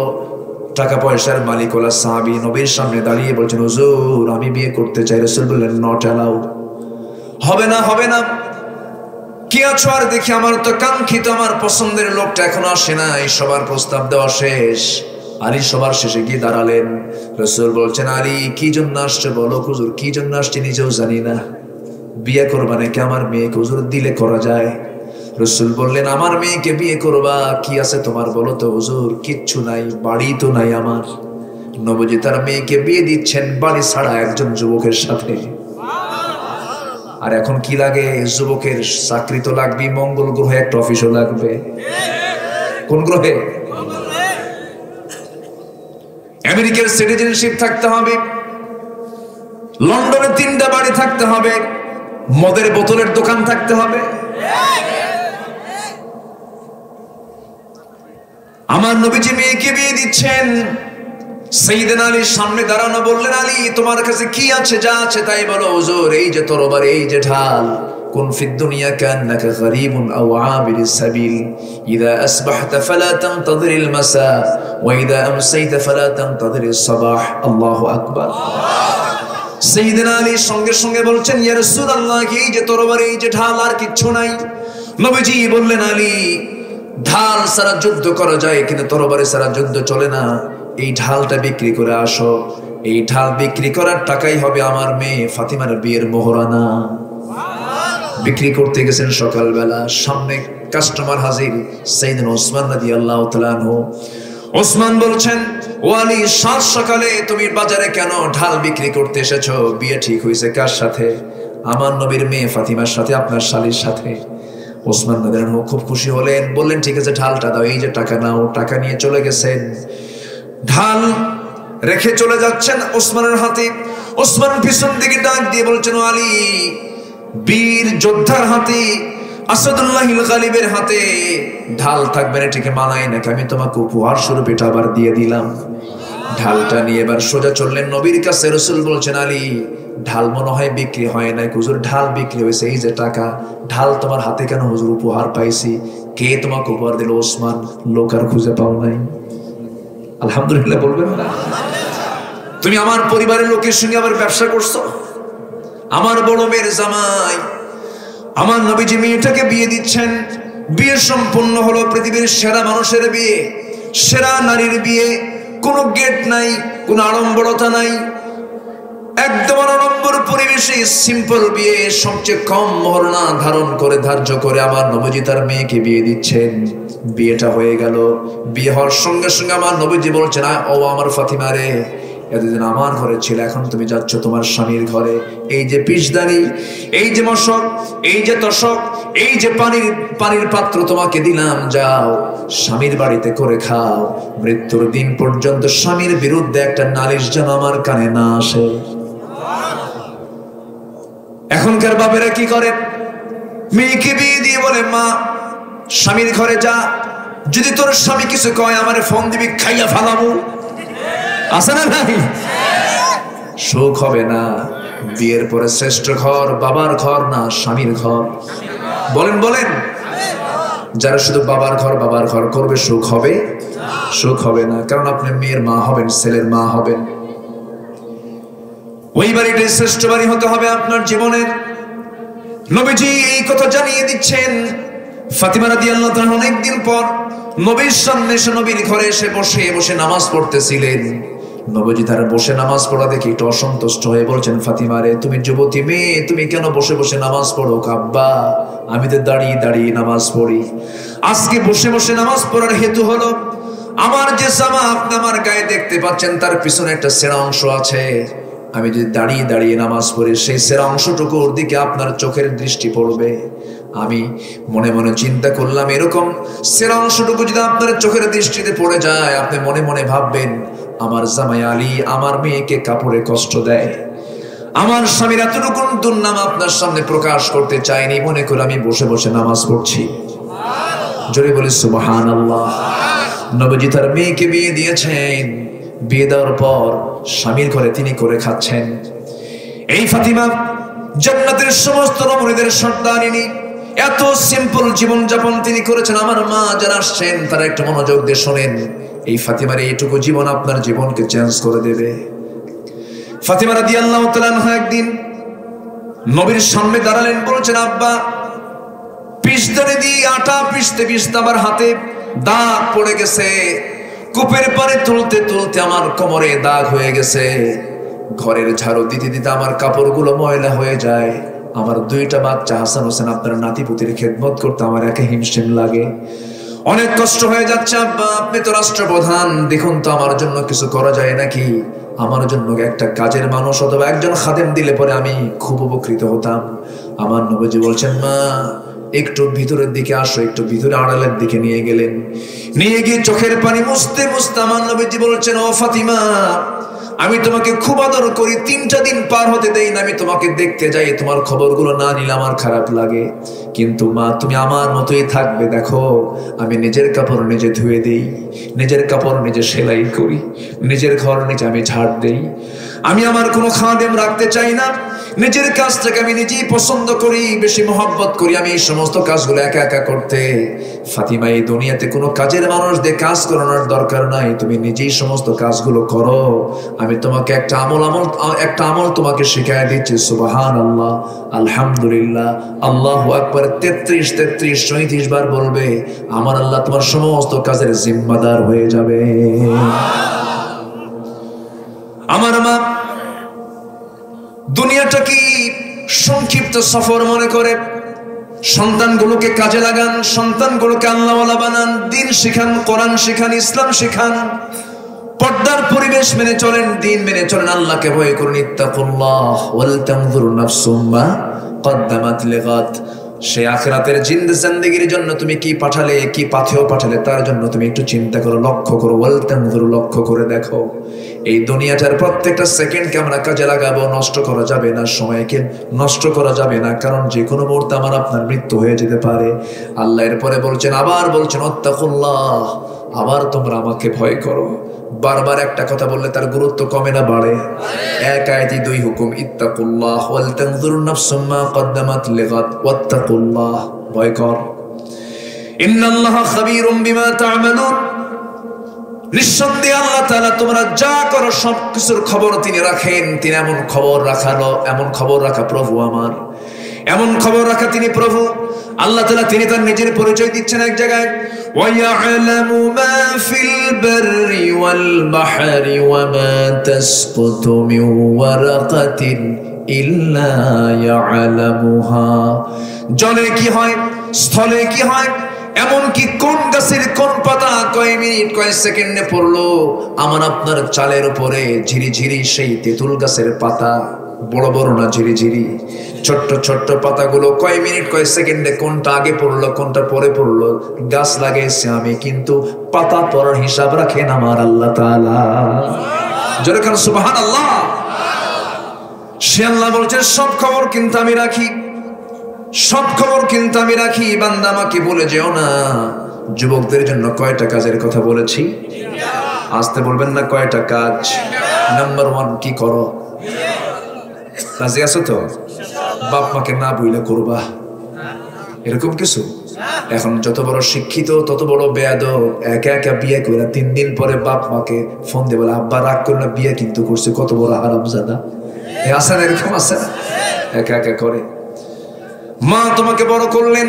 টাকা পয়সার মালিক ওলা সাহাবী নবীর সামনে দাঁড়িয়ে বলছেন, হুজুর আমি বিয়ে করতে চাই। রাসূল বললেন, নট অ্যালাউড, হবে না, হবে না। কি আছো আর দেখি, আমার তো কাঙ্ক্ষিত, আমার পছন্দের লোকটা এখনো আসে নাই, সবার প্রস্তাব দেওয়া শেষ। আলী সবার শেষে গিয়ে দাঁড়ালেন। রাসূল বলছেন, আলী কি জন্য আসছে বলো? হুজুর কি জন্য আসছে নিজেও জানি না। বিয়ে করবা নাকি আমার মেয়েকে? হুজুর দিলে করা যায়। রাসূল বললেন, আমার মেয়েকে বিয়ে করবা, কি আছে তোমার বলো তো? হুজুর কিচ্ছু নাই, বাড়ি তো নাই আমার। নবীজি তার মেয়েকে বিয়ে দিচ্ছেন বাড়ি ছাড়া একজন যুবকের সাথে। আর এখন কি লাগে? যুবকের চাকরি তো লাগবে, মঙ্গল গ্রহে একটা অফিসও লাগবে। কোন গ্রহে? আমেরিকার সিটিজেনশিপ থাকতে হবে, লন্ডনে 3টা বাড়ি থাকতে হবে, মদের বোতলের দোকান থাকতে হবে। আমার নবীজি মেয়েকে বিয়ে দিচ্ছেন। সাইয়েদনা আলীর সামনে দাঁড়ানো, বললেন, আলী তোমার কাছে কি আছে? যা আছে তাই বলো। হুজুর এই যে তরবারি, এই যে ঢাল। কুন ফিদ দুনিয়া কান্নাকা গরীবুন আও আবিরুস সাবিল, ইযা আসবাহতা ফালা তানতাযিরিল মাসা ওয়া ইযা আমসাইতা ফালা তানতাযিরিস সাবাহ। আল্লাহু আকবার। সাইয়েদনা আলী সঙ্গে সঙ্গে বলছেন, ইয়া রাসূলুল্লাহ এই যে তরবারি, এই যে ঢাল, আর কিচ্ছু নাই। নবীজি বললেন, আলী ঢাল ছাড়া যুদ্ধ করা যায় কিন্তু তরবারি ছাড়া যুদ্ধ চলে না। এই ঢালটা বিক্রি করে আসো, এই ঢাল বিক্রি করার টাকাই হবে আমার মেয়ে ফাতিমার বিয়ের মোহরানা। বিক্রি করতে গেছেন সকালবেলা, সামনে কাস্টমার হাজির, সাইয়েদনা ওসমান রাদিয়াল্লাহু তাআলা আনহু। ওসমান বলছেন, ও আলী সাত সকালে তুমি বাজারে কেন ঢাল বিক্রি করতে এসেছো? বিয়ে ঠিক হয়েছে কার সাথে? আমার নবীর মেয়ে ফাতিমার সাথে আপনার শালীর সাথে। ওসমান রাদিয়াল্লাহু খুব খুশি হলেন, বললেন ঠিক আছে ঢালটা দাও, এই যে টাকা নাও। টাকা নিয়ে চলে গেছেন, ঢাল রেখে চলে যাচ্ছেন ওসমানের হাতে। ওসমান পিছন দিকে ডাক দিয়ে বলছেন, আলী, বীর যোদ্ধার হাতে, আসাদুল্লাহিল গালিবের হাতে ঢাল থাকবে না, এটাকে মানায় নাকি? আমি তোমাকে উপহার স্বরূপ এটা আবার দিয়ে দিলাম। ঢালটা নিয়ে এবার সোজা চললেন নবীর কাছে। রাসূল বলছেন, আলী, ঢাল মনে হয় বিক্রি হয় নাই। হুজুর, ঢাল বিক্রি হয়েছে, এই যে টাকা। ঢাল তোমার হাতে কেন হুজুর? উপহার পাইছি। কে তোমাকে উপহার দিল? ওসমান। লোক আর খুঁজে পাও নাই? আলহামদুলিল্লাহ বলবেন না? তুমি আমার পরিবারের লোকের সঙ্গে আবার ব্যবসা করছো। আমার বড় মেয়ের জামাই, আমার নবীজি মেয়েটাকে বিয়ে দিচ্ছেন। বিয়ে সম্পন্ন হলো, পৃথিবীর সেরা মানুষের বিয়ে, সেরা নারীর বিয়ে। কোনো গেট নাই, কোনো আড়ম্বরতা নাই, একদম আড়ম্বর পরিবেশে সিম্পল বিয়ে। সবচেয়ে কম মহরনা ধার্য করে আমার নবীজি তার মেয়েকে বিয়ে দিচ্ছেন। বিয়েটা হয়ে গেল। বিয়ে হওয়ার সঙ্গে সঙ্গে আমার নবীজি বলছেন, ও আমার ফাতিমা রে, এতদিন আমার ঘরে ছিল, এখন তুমি যাচ্ছ তোমার স্বামীর ঘরে। এই যে পিসদানি, এই যে মশক, এই যে তশক, এই যে পানির পাত্র তোমাকে দিলাম, যাও স্বামীর বাড়িতে করে খাও। মৃত্যুর দিন পর্যন্ত স্বামীর বিরুদ্ধে একটা নালিশ যেন আমার কানে না আসে। এখনকার বাপেরা কি করে? মেয়েকে বিয়ে দিয়ে বলে, মা স্বামীর ঘরে যা, যদি তোর স্বামী কিছু কয় আমারে ফোন দিবি, খাইয়া ফালাবো। আছে না ভাই? সুখ হবে না। বিয়ের পরে শ্রেষ্ঠ ঘর বাবার ঘর না স্বামীর ঘর? বলেন বলেন। যারা শুধু বাবার ঘর করবে, সুখ হবে? সুখ হবে না। কারণ আপনি মেয়ের মা হবেন, ছেলের মা হবেন। ওই বাড়িটাই শ্রেষ্ঠ বাড়ি হতে হবে আপনার জীবনের। নবীজি এই কথা জানিয়ে দিচ্ছেন। ফাতিমা রাদিয়াল্লাহু তাআলা অনেকদিন পর নবীর সামনে এসে নবীর ঘরে এসে বসে নামাজ পড়তেছিলেন। নবীজি তার বসে নামাজ পড়া দেখে একটু অসন্তুষ্ট হয়ে বলছেন, ফাতিমা রে, তুমি যুবতী মেয়ে, তুমি কেন বসে বসে নামাজ পড়ো? আব্বা, আমি তো দাঁড়িয়ে দাঁড়িয়ে নামাজ পড়ি। আজকে বসে বসে নামাজ পড়ার হেতু হলো, আমার যে জামা আপনি আমার গায়ে দেখতে পাচ্ছেন, তার পিছনে একটা ছেঁড়া অংশ আছে। আমি যদি দাঁড়িয়ে দাঁড়িয়ে নামাজ পড়ি, সেই ছেঁড়া অংশটুকুর দিকে আপনার চোখের দৃষ্টি পড়বে। আমি মনে মনে চিন্তা করলাম, এরকম ছেঁড়া অংশটুকু যদি আপনার চোখের দৃষ্টিতে পড়ে যায়, আপনি মনে মনে ভাববেন, আমার জামাই আলী আমার মেয়েকে কাপড়ে কষ্ট দেয়। আমার স্বামীর এতটুকু দুর্নাম আপনার সামনে প্রকাশ করতে চাইনি, মনে করে আমি বসে বসে নামাজ পড়ছি। জোরে বলি সুবহানাল্লাহ। নবীজি তার মেয়েকে বিয়ে দিয়েছেন। বিয়ে দেওয়ার পর স্বামীর ঘরে তিনি করে খাচ্ছেন। এই ফাতিমা জান্নাতের সমস্ত রমণীদের সর্দারিনী। এত সিম্পল জীবন যাপন তিনি করেছেন। আমার মা যারা আসছেন তারা একটু মনোযোগ দিয়ে শোনেন। এই ফাতিমার এইটুকু জীবন আপনার জীবনকে চেঞ্জ করে দেবে। ফাতিমা রাদিয়াল্লাহু তাআলা আনহা একদিন নবীর সামনে দাঁড়ালেন, বলছেন, আব্বা, পিসদানি দিয়ে আটা পিষতে পিষতে আমার হাতে দাগ পড়ে গেছে। কূপের পারে তুলতে তুলতে আমার কোমরে দাগ হয়ে গেছে। ঘরের ঝাড়ু দিতে দিতে আমার কাপড়গুলো ময়লা হয়ে যায়। আমার দুইটা বাচ্চা হাসান হোসেন আপনার নাতিপুতির খেদমত করতে আমার একা হিমশিম লাগে। অনেক কষ্ট হয়ে যাচ্ছে আব্বা, আপনি তো রাষ্ট্রপ্রধান, দেখুন তো আমার জন্য কিছু করা যায় নাকি? আমার জন্য একটা কাজের মানুষ অথবা একজন খাদেম দিলে পরে আমি খুব উপকৃত হতাম। আমার নবীজি বলছেন, মা একটু ভিতরের দিকে আসো। একটু ভিতরে আড়ালের দিকে নিয়ে গেলেন। নিয়ে গিয়ে চোখের পানি মুছতে মুছতে আমার নবীজি বলছেন, ও ফাতিমা, আমি তোমাকে খুব আদর করি, 3টা দিন পার হতে দেই না আমি তোমাকে দেখতে যাই, তোমার খবরগুলো না নিলে আমার খারাপ লাগে। কিন্তু মা, তুমি আমার মতোই থাকবে। দেখো, আমি নিজের কাপড় নিজে ধুয়ে দেই, নিজের কাপড় নিজে সেলাই করি, নিজের ঘর নিজে আমি ঝাড় দেই। আমি আমার কোনো খাদেম রাখতে চাই না। নিজের কাজটাকে আমি নিজেই পছন্দ করি, বেশি মহব্বত করি আমি এই সমস্ত কাজগুলো একা একা করতে। ফাতিমা, এই দুনিয়াতে কোনো কাজের মানুষ দিয়ে কাজ করানোর দরকার নাই, তুমি নিজেই সমস্ত কাজগুলো করো। আমি তোমাকে একটা আমল তোমাকে শিখাই দিচ্ছি। সুবহানাল্লাহ, আলহামদুলিল্লাহ, আল্লাহু আকবার 33 বার বলবে, আমার আল্লাহ তোমার সমস্ত কাজের জিম্মাদার হয়ে যাবে। আমার মা দুনিয়াটা কি সংক্ষিপ্ত সফর মনে করে সন্তানগুলোকে কাজে লাগান, সন্তানগুলোকে আল্লাহওয়ালা বানান, দিন শিখান, কোরআন শিখান, ইসলাম শিখান, পর্দার পরিবেশ মেনে চলেন, দিন মেনে চলেন, আল্লাহকে ভয় করুন। ইত্তাকুল্লাহ ওয়াল তানজুর নাফসুম মা কদ্দামাত লিগাত। সে আখিরাতের জিন্দেগির জন্য তুমি কি পাঠালে, কি পাথেয় পাঠালে, তার জন্য তুমি একটু চিন্তা করো, লক্ষ্য করো। ওয়ালতানজুর, লক্ষ্য করে দেখো। এই দুনিয়াটার প্রত্যেকটা সেকেন্ডকে আমরা কাজে লাগাবো, নষ্ট করা যাবে না, সময়কে নষ্ট করা যাবে না, কারণ যে কোনো মুহূর্তে আমার আপনার মৃত্যু হয়ে যেতে পারে। আল্লাহ এরপরে বলছেন, আবার বলছেন ওয়াত্তাকুল্লাহ, আবার তোমরা আমাকে ভয় করো। বারবার একটা কথা বললে তার গুরুত্ব কমে না বাড়ে? এক আয়াতে দুই হুকুম, ইত্তাকুল্লাহ ওয়াল তানজুর নাফসুম মা কদ্দামাত লিগাদ, ওয়াত্তাকুল্লাহ, ভয় কর। ইন্নাল্লাহা খাবীরুম বিমা তা'মালুন, নিঃসন্দেহে আল্লাহ তাআলা তোমরা যা করো সবকিছুর খবর তিনি রাখেন। তিনি এমন খবর রাখা প্রভু আমার, এমন খবর রাখা তিনি প্রভু। আল্লাহ তাআলা তিনি তার নিজের পরিচয় দিচ্ছেন এক জায়গায়, وَيَعْلَمُ مَا فِي الْبَرِّ وَالْبَحْرِ وَمَا تَسْقُطُ مِنْ وَرَقَةٍ إِلَّا يَعْلَمُهَا। জলে কি হয়, স্থলে কি হয়, এমনকি কোন গাছের কোন পাতা কয় মিনিট কয় সেকেন্ডে পড়লো আমার আপনার চালের উপরে ঝিরিঝিরি সেই তেঁতুল গাছের পাতা, বড় বড় না ঝিরিঝিরি, ছোট্ট ছোট্ট পাতাগুলো কয় মিনিট কয় সেকেন্ডে কোনটা আগে পড়লো কোনটা পরে পড়লো, গাছ লাগাইছে আমি, কিন্তু পাতা পড়ার হিসাব রাখেন আমার আল্লাহ তাআলা। জোরে কান সুবহানাল্লাহ। সে আল্লাহ বলছেন সব খবর কিন্তু আমি রাখি, সব খবর কিন্তু আমি রাখি। বান্দা আমাকে বলে যেও না। যুবকদের জন্য কয়টা কাজের কথা বলেছি? আসতে বলবেন না, কয়টা কাজ? নাম্বার 1, কি করো? রাজি আছো তো? বাপ মাকে না বইলে করবা, এরকম কিছু? এখন যত বড় শিক্ষিত তত বড় বেয়াদব, একা একা বিয়ে করে 3 দিন পরে বাপ মাকে ফোন দিয়ে বলে আব্বা রাগ করে না, বিয়ে কিন্তু করছে, কত বড় হারামজাদা। আছে না, এরকম আছে না? একা একা করে। মা তোমাকে বড় করলেন,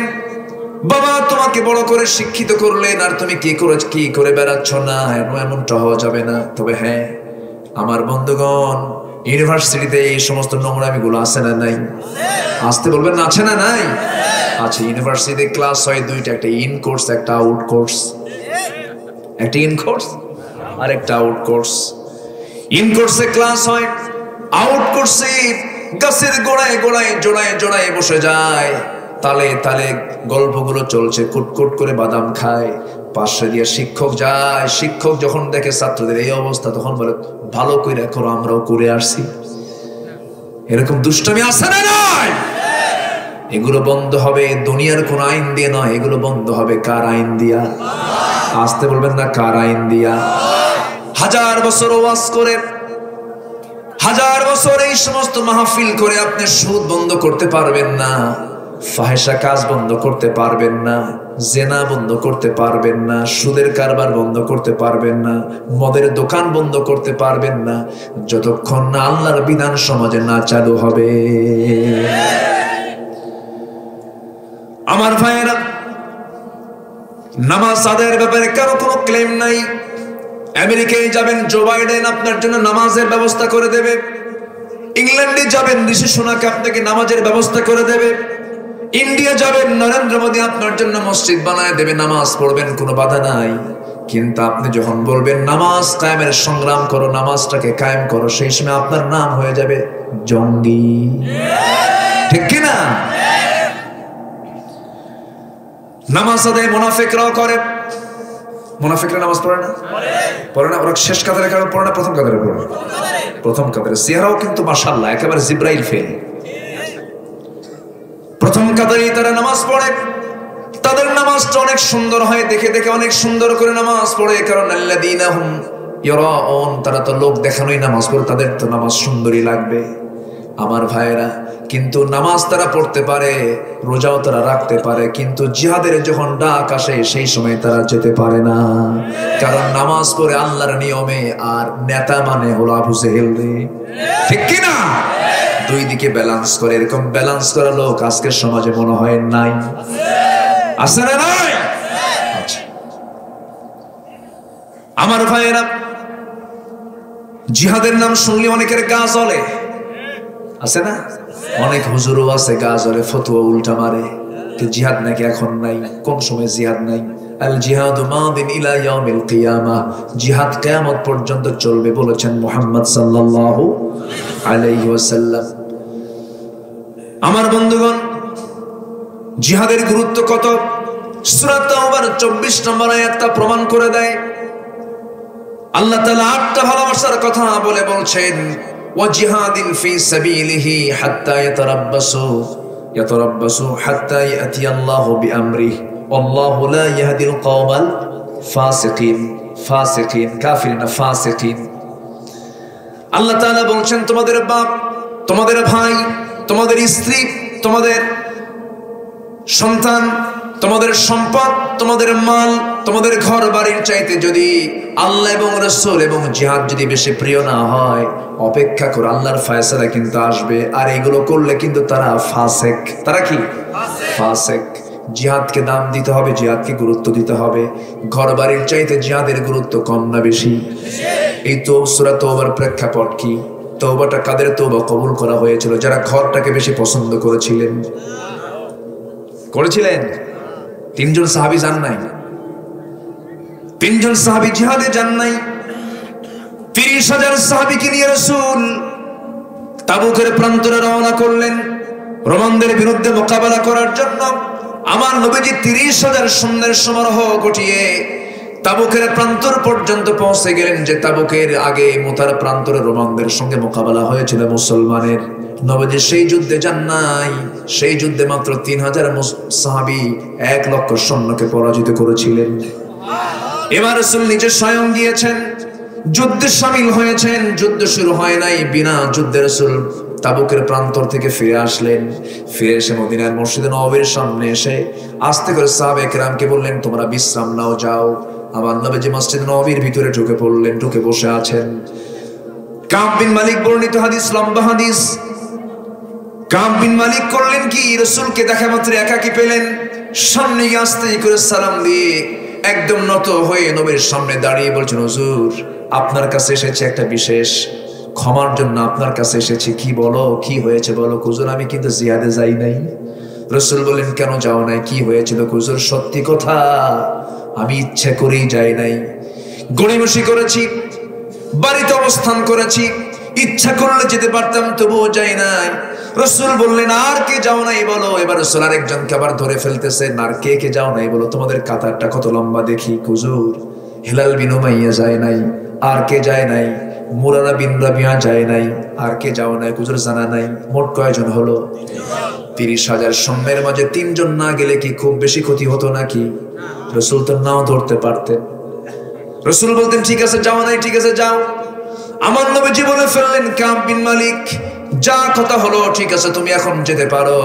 বাবা তোমাকে বড় করে শিক্ষিত করলেন, আর তুমি কি করে বেড়াচ্ছ না, এমনটা হওয়া যাবে না। তবে হ্যাঁ আমার বন্ধুগণ, ইউনিভার্সিটিতে এই সমস্ত নোংরামিগুলো আছে না নাই? আসতে বলবেন না, আছে না নাই? আছে। ইউনিভার্সিটিতে ক্লাস হয় দুইটা, একটা ইন কোর্স, একটা আউট কোর্স। একটা ইন কোর্স আর একটা আউট কোর্স। ইন কোর্সে ক্লাস হয়, আউট কোর্সে গাছের গোড়ায় গোড়ায় জোড়ায় জোড়ায় বসে যায়, তালে তালে গল্পগুলো চলছে, কুটকুট করে বাদাম খায়। পাশে দিয়ে শিক্ষক যায়, শিক্ষক যখন দেখে ছাত্রদের এই অবস্থা তখন বলে ভালো করে করো, আমরাও করে আসছি। এরকম দুষ্টমি আছে না নাই? এগুলো বন্ধ হবে দুনিয়ার কোন আইন দিয়ে নয়, এগুলো বন্ধ হবে কার আইন দিয়া? আসতে বলবেন না, কার আইন দিয়া? 1000 বছর ওয়াজ করে, 1000 বছর এই সমস্ত মাহফিল করে আপনি সুদ বন্ধ করতে পারবেন না, ফাহেশা কাজ বন্ধ করতে পারবেন না, জেনা বন্ধ করতে পারবেন না, সুদের কারবার বন্ধ করতে পারবেন না, মদের দোকান বন্ধ করতে পারবেন না, যতক্ষণ না আল্লাহর বিধান সমাজে না চালু হবে। আমার ভাইয়েরা, নামাজ আদায়ের ব্যাপারে কারো কোনো ক্লেম নাই। আমেরিকায় যাবেন, জো বাইডেন আপনার জন্য নামাজের ব্যবস্থা করে দেবে। ইংল্যান্ডে যাবেন, ঋষি সোনাকে আপনাকে নামাজের ব্যবস্থা করে দেবে। ইন্ডিয়া যাবেন, নরেন্দ্র মোদী আপনার জন্য মসজিদ বানায় দেবে, নামাজ পড়বেন, কোনো বাধা নাই। কিন্তু আপনি যখন বলবেন নামাজ কায়েমের সংগ্রাম করো, নামাজটাকে কায়েম করো, সেই সময় আপনার নাম হয়ে যাবে জঙ্গি। ঠিক কিনা? নামাজ আদায় মুনাফিকরাও করে। মুনাফিকরা নামাজ পড়ে না? পড়ে না। ওরা শেষ কাতারে কারণ পড়ে না, প্রথম কাতারে পড়ে? প্রথম কাতারে। চেহারাও কিন্তু মাশাআল্লাহ একেবারে জিব্রাইল ফেল। প্রথম কাতারেই তারা নামাজ পড়ে। তাদের নামাজটা অনেক সুন্দর হয়, দেখে দেখে অনেক সুন্দর করে নামাজ পড়ে, কারণ আল্লাযীনা হুম ইয়ারাউন, তারা তো লোক দেখানোই নামাজ পড়ে, তাদের তো নামাজ সুন্দরই লাগবে। আমার ভাইয়েরা, কিন্তু নামাজ তারা পড়তে পারে, রোজাও তারা রাখতে পারে, কিন্তু জিহাদের যখন ডাক আসে সেই সময় তারা যেতে পারে না, কারণ নামাজ পড়ে আল্লাহর নিয়মে, আর নেতা মানে হলো আবু জেহেল রে। ঠিক কি না? দুই দিকে ব্যালেন্স করে, এরকম ব্যালেন্স করা লোক আজকের সমাজে মনে হয় নাই। আছে না নাই? আচ্ছা আমার ভাইয়েরা, জিহাদের নাম শুনলে অনেকের গা জ্বলে, আছে না? অনেক হুজুরও আছে গা জ্বলে, ফতোয়া উল্টা মারে, জিহাদ নাকি এখন নাই। কোন সময় জিহাদ নাই? আল জিহাদু মাদিন ইলা ইয়াউমিল কিয়ামাহ, জিহাদ কিয়ামত পর্যন্ত চলবে বলেছেন মুহাম্মদ সাল্লাল্লাহু আলাইহি ওয়াসাল্লাম। আমার বন্ধুগণ, জিহাদের গুরুত্ব কত সূরা তাওবার 24 নম্বর আয়াতটা প্রমাণ করে দেয়। আল্লাহ তাআলা 8টা ভালোবাসার কথা বলে বলছেন, ওয়া জিহাদিন ফি সাবিলিহি হাত্তা ইয়াতারাব্বাসু হাত্তা ইয়াতি আল্লাহু বিআমরিহি আল্লাহু লা ইয়াহদিল কওমাল ফাসিকিন। ফাসিকিন কাফির না, ফাসিকিন। আল্লাহ তাআলা বলছেন, তোমাদের বাপ, তোমাদের ভাই, তোমাদের স্ত্রী, তোমাদের সন্তান, তোমাদের সম্পদ, তোমাদের মাল, তোমাদের ঘর বাড়ির চাইতে যদি আল্লাহ এবং রাসূল এবং জিহাদ যদি বেশি প্রিয় না হয়, অপেক্ষা করো, আল্লাহর ফয়সালা কিন্তু আসবে। আর এগুলো করলে কিন্তু তারা ফাসিক। তারা কি? ফাসিক। জিহাদকে দাম দিতে হবে, জিহাদকে গুরুত্ব দিতে হবে। ঘর বাড়ির চাইতে জিহাদের গুরুত্ব কম না বেশি? এই তো সূরা তাওবার প্রেক্ষাপট কি? তওবাটা কাদের তওবা কবুল করা হয়েছিল? যারা ঘরটাকে বেশি পছন্দ করেছিলেন। 3 জন সাহাবী যান নাই। 3 জন সাহাবী জিহাদে যান নাই। 30,000 সাহাবীকে নিয়ে রাসূল তাবুকের প্রান্তরে রওনা করলেন রোমানদের বিরুদ্ধে মোকাবেলা করার জন্য। আমার নবীজি 30,000 সৈন্যের সমারোহ ঘটিয়ে তাবুকের প্রান্তর পর্যন্ত পৌঁছে গেলেন, যে তাবুকের আগে মুতার প্রান্তরে রোমানদের সঙ্গে মোকাবেলা হয়েছিল মুসলমানের। নবীজি সেই যুদ্ধে যান নাই। সেই যুদ্ধে মাত্র 3,000 সাহাবী 1 লক্ষ সৈন্যকে পরাজিত করেছিলেন। এবার রাসূল নিজে স্বয়ং গিয়েছেন, যুদ্ধে শামিল হয়েছেন। যুদ্ধ শুরু হয় নাই, বিনা যুদ্ধে রাসূল তাবুকের প্রান্তর থেকে ফিরে আসলেন। ফিরে এসে মদিনার মসজিদে নববীর সামনে এসে আস্তে করে সাহাবায়ে কেরামকে বললেন, তোমরা বিশ্রাম নাও, যাও। আমার নবীজি মসজিদ নববীর ভিতরে ঢুকে পড়লেন, ঢুকে বসে আছেন। কাব বিন মালিক বর্ণিত হাদিস, লম্বা হাদিস। কাব বিন মালিক করলেন কি, রাসূলকে দেখা মাত্র একাকী পেলেন, সামনে গিয়ে আস্তে করে সালাম দিয়ে একদম নত হয়ে নবীর সামনে দাঁড়িয়ে বলছেন, হুজুর আপনার কাছে এসেছে একটা বিশেষ ক্ষমার জন্য, আপনার কাছে এসেছি। কি বলো, কি হয়েছে বলো। হুজুর আমি কিন্তু জিহাদে যাই নাই। রাসূল বলেন, কেন যাও নাই, কি হয়েছিল? হুজুর সত্যি কথা, আমি ইচ্ছা করেই যাই নাই, গড়িমসি করেছি, বাড়িতে অবস্থান করেছি, ইচ্ছা করলে যেতে পারতাম, তবুও যাই নাই। রাসূল বললেন, আর কে যাও নাই বলো। এবার রাসূল আরেকজনকে আবার ধরে ফেলতেছেন, আর কে কে যাও নাই বলো, তোমাদের কাতারটা কত লম্বা দেখি। হুজুর হিলাল বিন উমাইয়া যায় নাই। আর কে যায় নাই? মুরারা বিন রাবিয়া যায় নাই। আর কে যাও নাই? হুজুর জানা নাই। মোট কয়জন হলো? 30,000 সৈন্যের মাঝে 3 জন না গেলে কি খুব বেশি ক্ষতি হতো নাকি? রাসূল তো নাও ধরতে পারতেন। রাসূল বলতেন, ঠিক আছে যাও নাই, ঠিক আছে যাও। আমার নবীজি বলে ফেললেন, কাব বিন মালিক যা কথা হলো ঠিক আছে, তুমি এখন যেতে পারো।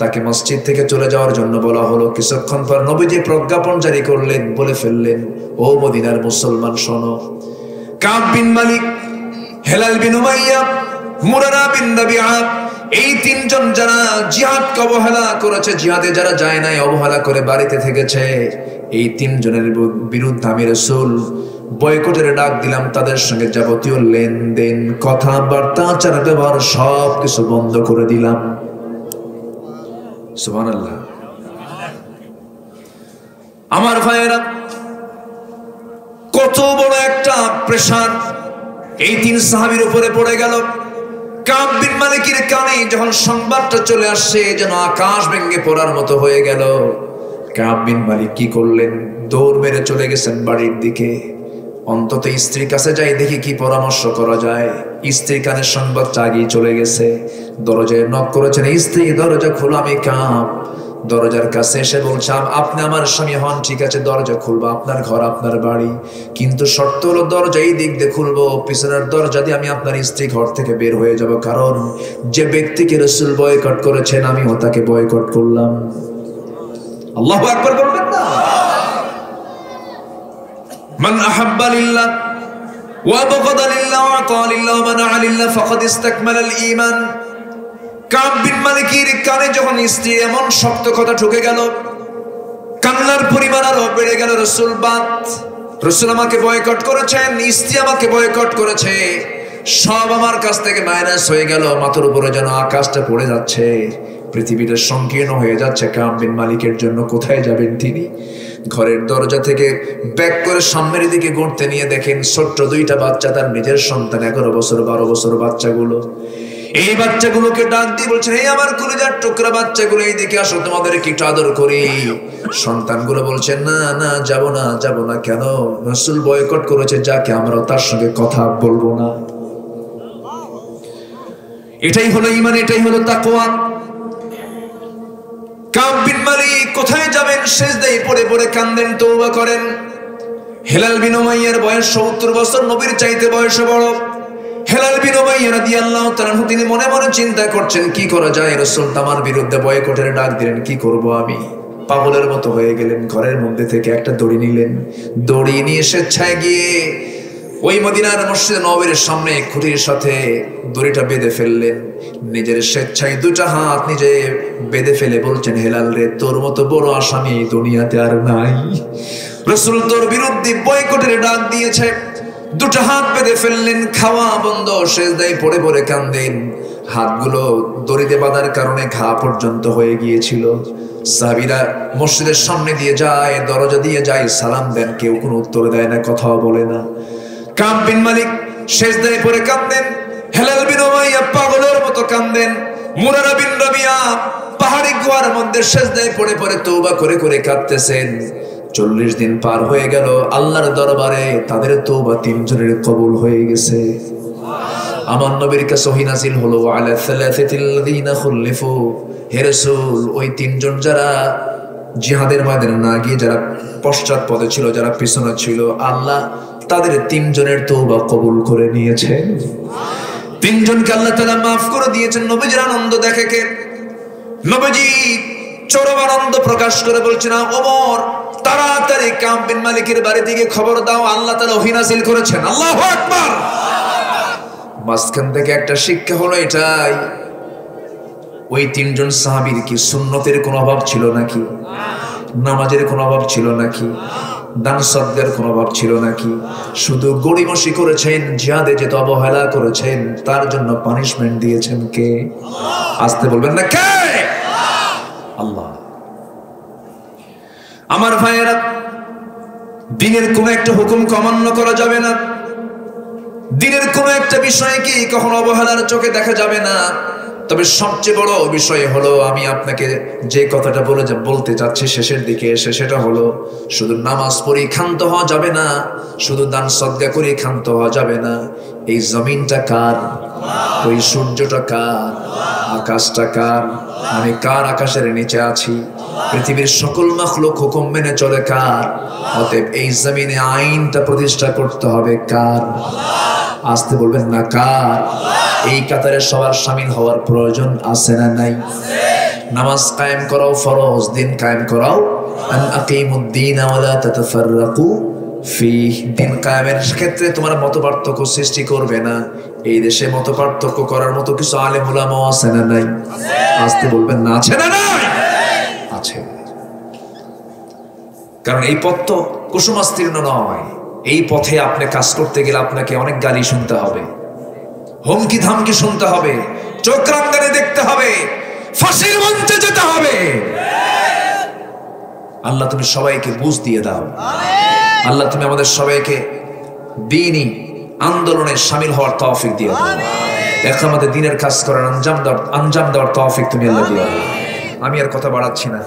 তাকে মসজিদ থেকে চলে যাওয়ার জন্য বলা হলো। কিছুক্ষণ পর নবীজি প্রজ্ঞাপন জারি করলেন, বলে ফেললেন, ও মদিনার মুসলমান শোনো, কাব বিন মালিক, হিলাল বিন উমাইয়া, মুরারা বিন রাবিয়া, এই 3 জন যারা জিহাদকে অবহেলা করেছে, জিহাদে যারা যায় নাই, অবহেলা করে বাড়িতে থেকেছে, এই 3 জনের বিরুদ্ধে আমি রাসূল বয়কটের ডাক দিলাম। তাদের সঙ্গে যাবতীয় লেনদেন, কথাবার্তা, আচার ব্যবহার সব কিছু বন্ধ করে দিলাম। সুবহানাল্লাহ। আমার ভাইয়েরা, কত বড় একটা প্রেশার এই 3 সাহাবীর উপরে পড়ে গেল। কাব বিন মালিকের কানে যখন সংবাদটা চলে আসছে, যেন আকাশ ভেঙে পড়ার মতো হয়ে গেল। কাব বিন মালিক কি করলেন? দৌড় মেরে চলে গেছেন বাড়ির দিকে। অন্তত স্ত্রীর কাছে যাই, দেখি কি পরামর্শ করা যায়। স্ত্রীর কানে সংবাদটা আগেই চলে গেছে। দরজায় নক করেছেন, স্ত্রী দরজা খোলো, আমি কাব। দরজার কাছে এসে বলছে, আপনি আমার স্বামী হন, ঠিক আছে দরজা খুলবো, আপনার ঘর আপনার বাড়ি, কিন্তু শর্ত হলো দরজা এই দিক দিয়ে খুলবো, পিছনের দরজা দিয়ে আমি আপনার স্ত্রী ঘর থেকে বের হয়ে যাব। কারণ যে ব্যক্তিকে রাসূল বয়কট করেছেন, আমিও তাকে বয়কট করলাম। আল্লাহু আকবার বলবেন না? মান আহাব্বা লিল্লাহ ওয়া বাগাদা লিল্লাহ ওয়া আতা লিল্লাহ ওয়া মানা লিল্লাহ ফাকাদ ইসতাকমালা আল ঈমান। কাব বিন মালিকের কানে যখন স্ত্রী এমন শক্ত কথা ঢুকে গেল, কান্নার পরিমাণ আরো বেড়ে গেল। রাসূল আমাকে বয়কট করেছেন, স্ত্রী আমাকে বয়কট করেছে, সব আমার কাছ থেকে মাইনাস হয়ে গেল। মাথার উপরে যেন আকাশটা পড়ে যাচ্ছে, পৃথিবীটা সংকীর্ণ হয়ে যাচ্ছে কাব বিন মালিকের জন্য। কোথায় যাবেন তিনি? ঘরের দরজা থেকে ব্যাক করে সামনের দিকে ঘুরতে নিয়ে দেখেন ছোট্ট 2টা বাচ্চা, তার নিজের সন্তান, 11 বছর 12 বছর বাচ্চাগুলো। এই বাচ্চাগুলোকে ডাক দিয়ে বলছেন, এই আমার কলিজার টুকরা বাচ্চাগুলো এইদিকে আসো, তোমাদেরকে একটু আদর করি। সন্তানগুলো বলছেন, না না, যাব না, যাব না। কেন? রাসূল বয়কট করেছে, যাকে আমরাও তার সঙ্গে কথা বলবো না। এটাই হলো ঈমান, এটাই হলো তাকওয়া। কাব বিন মালিক কোথায় যাবেন? সিজদায় পড়ে পড়ে কান্দেন, তওবা করেন। হেলাল বিন উমাইয়ার বয়স 70 বছর, নবীর চাইতে বয়সে বড়। হেলাল বিন উমাইয়া রাদিয়াল্লাহু তাআলা তিনি মনে মনে চিন্তা করছেন, কি করা যায়? রাসূল আমার বিরুদ্ধে বয়কটের ডাক দিলেন, কি করব আমি? পাগলের মতো হয়ে গেলেন। ঘরের মধ্যে থেকে একটা দড়ি নিলেন, দড়ি নিয়ে স্বেচ্ছায় গিয়ে ওই মদিনার মসজিদে নববীর সামনে খুঁটির সাথে দড়িটা বেঁধে ফেললেন। নিজের স্বেচ্ছায় দুটা হাত নিজে বেঁধে ফেলে বলছেন, হেলাল রে, তোর মতো বড় আসামি দুনিয়াতে আর নাই। রাসূল তোর বিরুদ্ধে বয়কটের ডাক দিয়েছে। দুটো হাত বেঁধে ফেললেন, খাওয়া বন্ধ, সিজদায় পড়ে পড়ে কান্দেন। হাতগুলো দড়িতে বাঁধার কারণে ঘা পর্যন্ত হয়ে গিয়েছিল। সাহাবীরা মসজিদের সামনে দিয়ে যায়, দরজা দিয়ে যায়, সালাম দেন, কেউ কোনো উত্তর দেয় না, কথাও বলে না। কাব বিন মালিক সিজদায় পড়ে কাঁদেন, হেলাল বিন উমাইয়া পাগলের মতো কাঁদেন, মুরারা বিন রাবিয়া পাহাড়ি গুহার মধ্যে সিজদায় পড়ে পড়ে তওবা করে করে কাঁদতেছেন। 40 দিন পার হয়ে গেল, আল্লাহর দরবারে তাদের তওবা 3 জনের কবুল হয়ে গেছে। আমার নবীর কাছে ওহী নাযিল হলো, আলা সালাসাতিল্লাযিনা খুলিফু, হে রাসূল, ওই 3 জন যারা জিহাদের ময়দানে না গিয়ে যারা পশ্চাৎ পদে ছিল, যারা পিছনে ছিল, আল্লাহ তাদের 3 জনের তওবা কবুল করে নিয়েছেন। 3 জনকে আল্লাহ তাআলা maaf করে দিয়েছেন। নবীজির আনন্দ দেখে কে? নবীজি চরম আনন্দ প্রকাশ করে বলছেন, ওমর তাড়াতাড়ি কাব বিন মালিকের বাড়ি থেকে খবর দাও, আল্লাহ তাআলা ওহী নাযিল করেছেন। আল্লাহু আকবার। মাঝখান থেকে একটা শিক্ষা হলো এটাই, ওই 3 জন সাহাবীর কি সুন্নতের কোনো অভাব ছিল নাকি? নামাজের কোনো অভাব ছিল নাকি? দান সদকার কোনো অভাব ছিল নাকি? শুধু গড়িমসি করেছেন, জিহাদে যেতে অবহেলা করেছেন, তার জন্য পানিশমেন্ট দিয়েছেন কে? আসতে বলবেন না, কে? আল্লাহ। আমার ভাইয়েরা, দিনের কোন একটা হুকুম অমান্য করা যাবে না। দিনের কোন একটা বিষয়কে কখনো অবহেলার চোখে দেখা যাবে না। তবে সবচেয়ে বড় বিষয় হলো, আমি আপনাকে যে কথাটা বলতে যাচ্ছি শেষের দিকে এসে, সেটা হলো, শুধু নামাজ পড়ে ক্ষান্ত হওয়া যাবে না, শুধু দান সদকা করে ক্ষান্ত হওয়া যাবে না। এই জমিনটা কার? ওই সূর্যটা কার? আকাশটা কার? আমি কার আকাশের নিচে আছি? পৃথিবীর সকল মাখলুক হুকুম মেনে চলে কার? অতএব এই জমিনে আইনটা প্রতিষ্ঠা করতে হবে কার? আসতে বলবেন না, কার? এই কাতারে সবার শামিল হওয়ার প্রয়োজন আছে না নাই? নামাজ কায়েম করাও ফরজ, দিন কায়েম করাও। আন আকিমুদ্দিন ওয়া লা তাতাফাররাকু ফীহি, দিন কায়েমের ক্ষেত্রে তোমার মতপার্থক্য সৃষ্টি করবে না। এই দেশে মতপার্থক্য করার মতো কিছু আলেম উলামা আছে না নাই? আসতে বলবেন না, আছে না নাই? আছে। কারণ এই পথ তো কুসুমাস্তীর্ণ নয়। এই পথে আপনি কাজ করতে গেলে আপনাকে অনেক গালি শুনতে হবে, হুমকি ধামকি শুনতে হবে, চোখ রাঙানি দেখতে হবে, ফাঁসির মঞ্চে যেতে হবে। আল্লাহ তুমি সবাইকে বুঝ দিয়ে দাও। আল্লাহ তুমি আমাদের সবাইকে দ্বীনি আন্দোলনে শামিল হওয়ার তৌফিক দিয়ে দাও। এখন আমাদের দ্বীনের কাজ করার আঞ্জাম দেওয়ার তৌফিক তুমি আল্লাহ দিয়ে দাও। আমি আর কথা বাড়াচ্ছি না,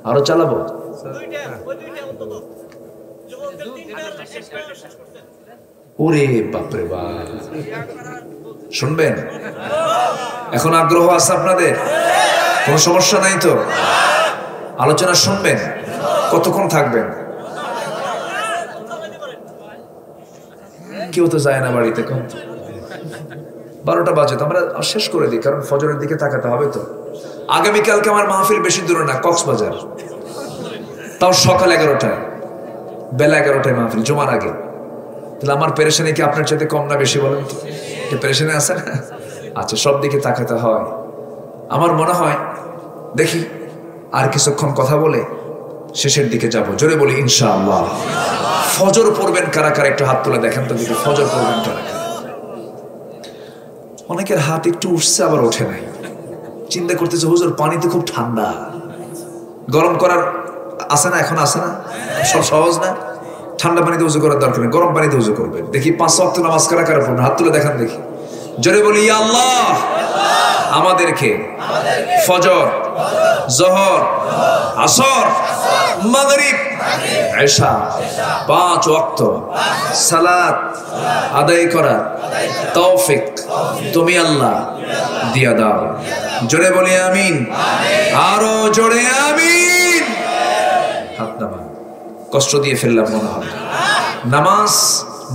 আরো চালাবো। ওরে বাপরে বাপ, শুনবেন? এখন আগ্রহ আছে আপনাদের? কোন সমস্যা নাই তো? আলোচনা শুনবেন? কতক্ষণ থাকবেন? কেউ তো যায় না বাড়িতে, 12টা বাজে তো আমরা শেষ করে দিই, কারণ ফজরের দিকে তাকাতে হবে তো। আগামীকালকে আমার মাহফিল বেশি দূরে না, কক্সবাজার, তাও সকাল 11টায়, বেলা 11টায় মাহফিল, জুমার আগে। তাহলে আমার পেরেশানি কি আপনার চাইতে কম না বেশি বলেন? পেরেশানি আছে না? আচ্ছা, সব দিকে তাকাতে হয়। আমার মনে হয় দেখি আর কিছুক্ষণ কথা বলে শেষের দিকে যাব। জোরে বলি ইনশাআল্লাহ। ফজর পড়বেন কারা কারা? একটু হাত তুলে দেখেন তো দেখি, ফজর পড়বেন কারা কারা? অনেকের হাত একটু উঠছে, আবার ওঠে নাই। চিন্তা করতেছে, হুজুর পানি তো খুব ঠান্ডা, গরম করার আছে না? এখন আছে না? সব সহজ না? ঠান্ডা পানিতে উজু করার দরকার নেই, গরম পানিতে উজু করবেন। দেখি 5 ওয়াক্ত নামাজ কারা কারা পড়বেন? হাত তুলে দেখান দেখি। জোরে বলি ইয়া আল্লাহ আমাদেরকে ফজর, জোহর, আসর, মাগরিব, ইশা 5 ওয়াক্ত সালাত আদায় করার তৌফিক তুমি আল্লাহ দিয়া দাও। জোরে বলি আমিন, আরো জোরে আমিন। হাত নামান, কষ্ট দিয়ে ফেললাম মনে হয়। নামাজ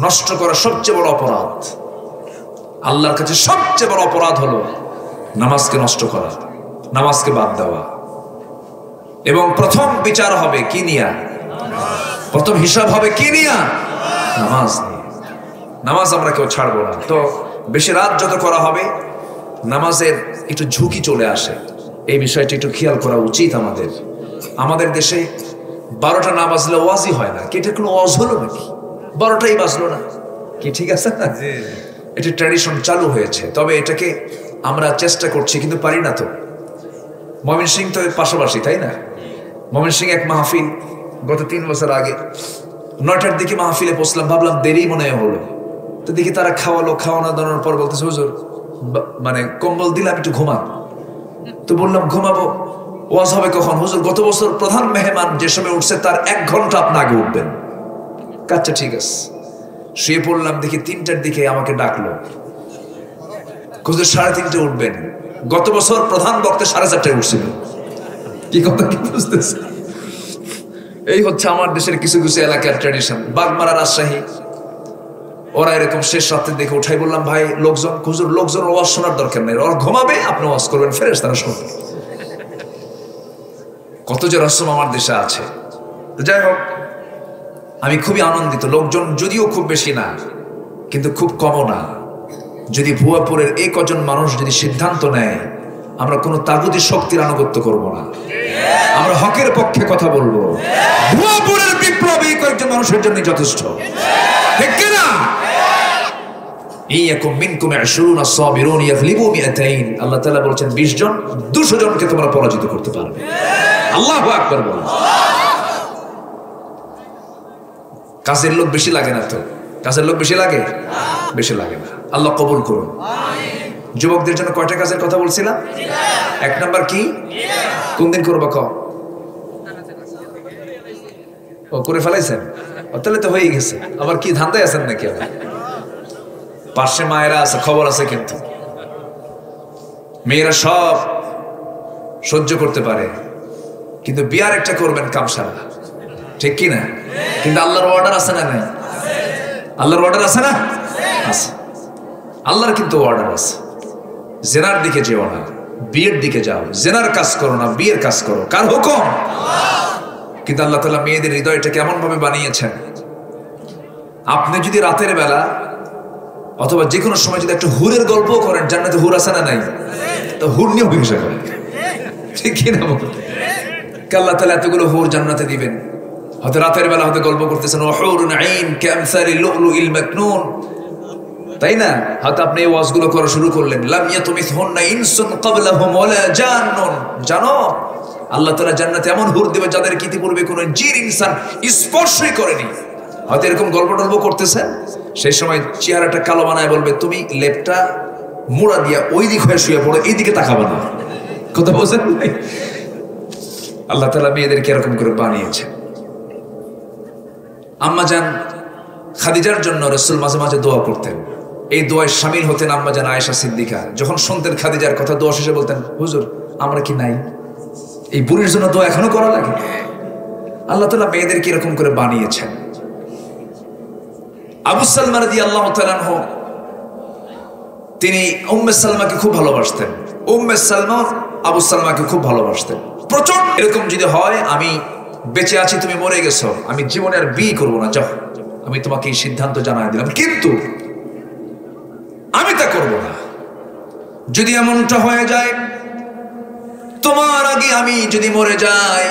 নষ্ট করা সবচেয়ে বড় অপরাধ। আল্লাহর কাছে সবচেয়ে বড় অপরাধ হলো নামাজকে নষ্ট করা, নামাজকে বাদ দেওয়া। এবং প্রথম বিচার হবে কি নিয়া? প্রথম হিসাব হবে কি নিয়া? নামাজ নিয়ে। নামাজ আমরা কেউ ছাড়বো না। তো বেশি রাত যত করা হবে নামাজের একটু ঝুঁকি চলে আসে। এই বিষয়টি একটু খেয়াল করা উচিত আমাদের। আমাদের দেশে 12টা না বাজলে ওয়াজই হয় না। কি এটা কোনো ওয়াজ হলো নাকি? 12টাই বাজলো না, কি ঠিক আছে না? এটা ট্র্যাডিশন চালু হয়েছে, তবে এটাকে আমরা চেষ্টা করছি কিন্তু পারি না। তো ময়মনসিংহ তো পাশাপাশি, তাই না? ময়মনসিংহ এক মাহফিল গত 3 বছর আগে 9টার দিকে মাহফিলে পৌঁছলাম, ভাবলাম দেরি মনে হলো। তো দেখি তারা খাওয়ানো দাওয়ানোর পর বলতেছে হুজুর মানে কম্বল দিলাম একটু ঘুমান। তো বললাম ঘুমাবো, ওয়াজ হবে কখন? হুজুর গত বছর প্রধান মেহমান যে সময় উঠছে তার 1 ঘন্টা আপনি আগে উঠবেন। আচ্ছা ঠিক আছে। শুয়ে পড়লাম, দেখি 3টার দিকে আমাকে ডাকলো, হুজুর 3:30 উঠবেন। গত বছর প্রধান বক্তা 4:30 উঠছিল। কি কথা কি বুঝতেছে? এই হচ্ছে আমার দেশের কিছু কিছু এলাকার ট্র্যাডিশন। বাগমারা, রাজশাহী, ওরা এরকম শেষ রাতের দিকে উঠাই। বললাম ভাই লোকজন, হুজুর লোকজন ওয়াজ শোনার দরকার নেই, ওরা ঘুমাবে, আপনি ওয়াজ করবেন, ফেরেশতারা শুনবে। কত যে রসম আমার দেশে আছে। যাই হোক, আমি খুবই আনন্দিত। লোকজন যদিও খুব বেশি না, কিন্তু খুব কমও না। যদি ভুয়াপুরের এই কজন মানুষ যদি সিদ্ধান্ত নেয়, আমরা কোনো তাগুতি শক্তির আনুগত্য করব না, আমরা হকের পক্ষে কথা বলবো। ভুয়াপুরের বিপ্লব এই কয়েকজন মানুষের জন্য যথেষ্ট, ঠিক কিনা? আল্লাহ তাআলা বলেছেন 20 জন 200 জনকে তোমরা পরাজিত করতে পারবে। আল্লাহু আকবার বলুন। কাজের লোক বেশি লাগে না তো? কাজের লোক বেশি লাগে? বেশি লাগে না। আল্লাহ কবুল করুন। যুবকদের জন্য কয়টা কাজের কথা বলছিলাম? 1 নাম্বার কি? কোন দিন করবো? ও করে ফেলাইছেন? তাহলে তো হয়ে গেছে। আবার কি ধান্দায় আছেন নাকি? পাশে মায়েরা আছে, খবর আছে। কিন্তু মেয়েরা সব সহ্য করতে পারে, কিন্তু বিয়ার একটা করবেন কামসারা, ঠিক কি না? কিন্তু আল্লাহর অর্ডার আছে না? নাই? আল্লাহর অর্ডার আছে না? আছে। আল্লাহর কিন্তু অর্ডার আছে, জেনার দিকে যেও না, বিয়ের দিকে যাও। জেনার কাজ করো না, বিয়ের কাজ করো। কার হুকুম? কিন্তু আল্লাহ তাআলা মেয়েদের হৃদয়টা কেমন ভাবে বানিয়েছেন। আপনি যদি রাতের বেলা অথবা যে কোনো সময় যদি একটা হুরের গল্প করেন, জান্নাতে হুর আছে না নাই? তো হুর নিয়ে হিংসা করেন, ঠিক কি না? আল্লাহ তাআলা এতগুলো হুর জান্নাতে দিবেন। হয়তো রাতের বেলা হয়তো গল্প করতেছেন, ওয়াহুরুন আইন কামসারি লুলুইল মাকনুন, তাই না? হয়তো আপনি এই ওয়াজগুলো করা শুরু করলেন, লাম ইয়াতুমিসহুন্না ইনসুন ক্বাবলাহুম ওয়ালা জান্নুন। জানো আল্লাহ তাআলা জান্নাতে এমন হুর দিবে যাদের ইতিপূর্বে কোনো জিন ইনসান স্পর্শই করেনি। হয়তো এরকম গল্প টল্প করতেছেন, সেই সময় চেহারাটা কালো বানায় বলবে, তুমি লেপটা মোড়া দিয়া ওই দিক হয়ে শুয়ে পড়ো, এই দিকে তাকাবে না। কথা বলছেন? আল্লাহ তাআলা মেয়েদেরকে এরকম করে বানিয়েছে। আম্মা জান খাদিজার জন্য রাসূল মাঝে মাঝে দোয়া করতেন। এই দোয়ায় শামিল হতেন আম্মা জান আয়েশা সিদ্দিকা। যখন শুনতেন খাদিজার কথা, দোয়া শেষে বলতেন, হুজুর আমরা কি নাই? এই বুড়ির জন্য দোয়া এখনো করা লাগে? আল্লাহ তাআলা মেয়েদেরকে এরকম করে বানিয়েছেন। আবু সালমা রাদিয়াল্লাহু তাআলা আনহু, তিনি উম্মে সালমাকে খুব ভালোবাসতেন। উম্মে সালমা আবু সালমাকে খুব ভালোবাসতেন প্রচন্ড। এরকম যদি হয়, আমি বেঁচে আছি, তুমি মরে গেছো, আমি জীবনে আর বিয়ে করবো না, যাও, আমি তোমাকে এই সিদ্ধান্ত জানাই দিলাম, কিন্তু আমি তা করবো না। যদি এমনটা হয়ে যায়, তোমার আগে আমি যদি মরে যাই,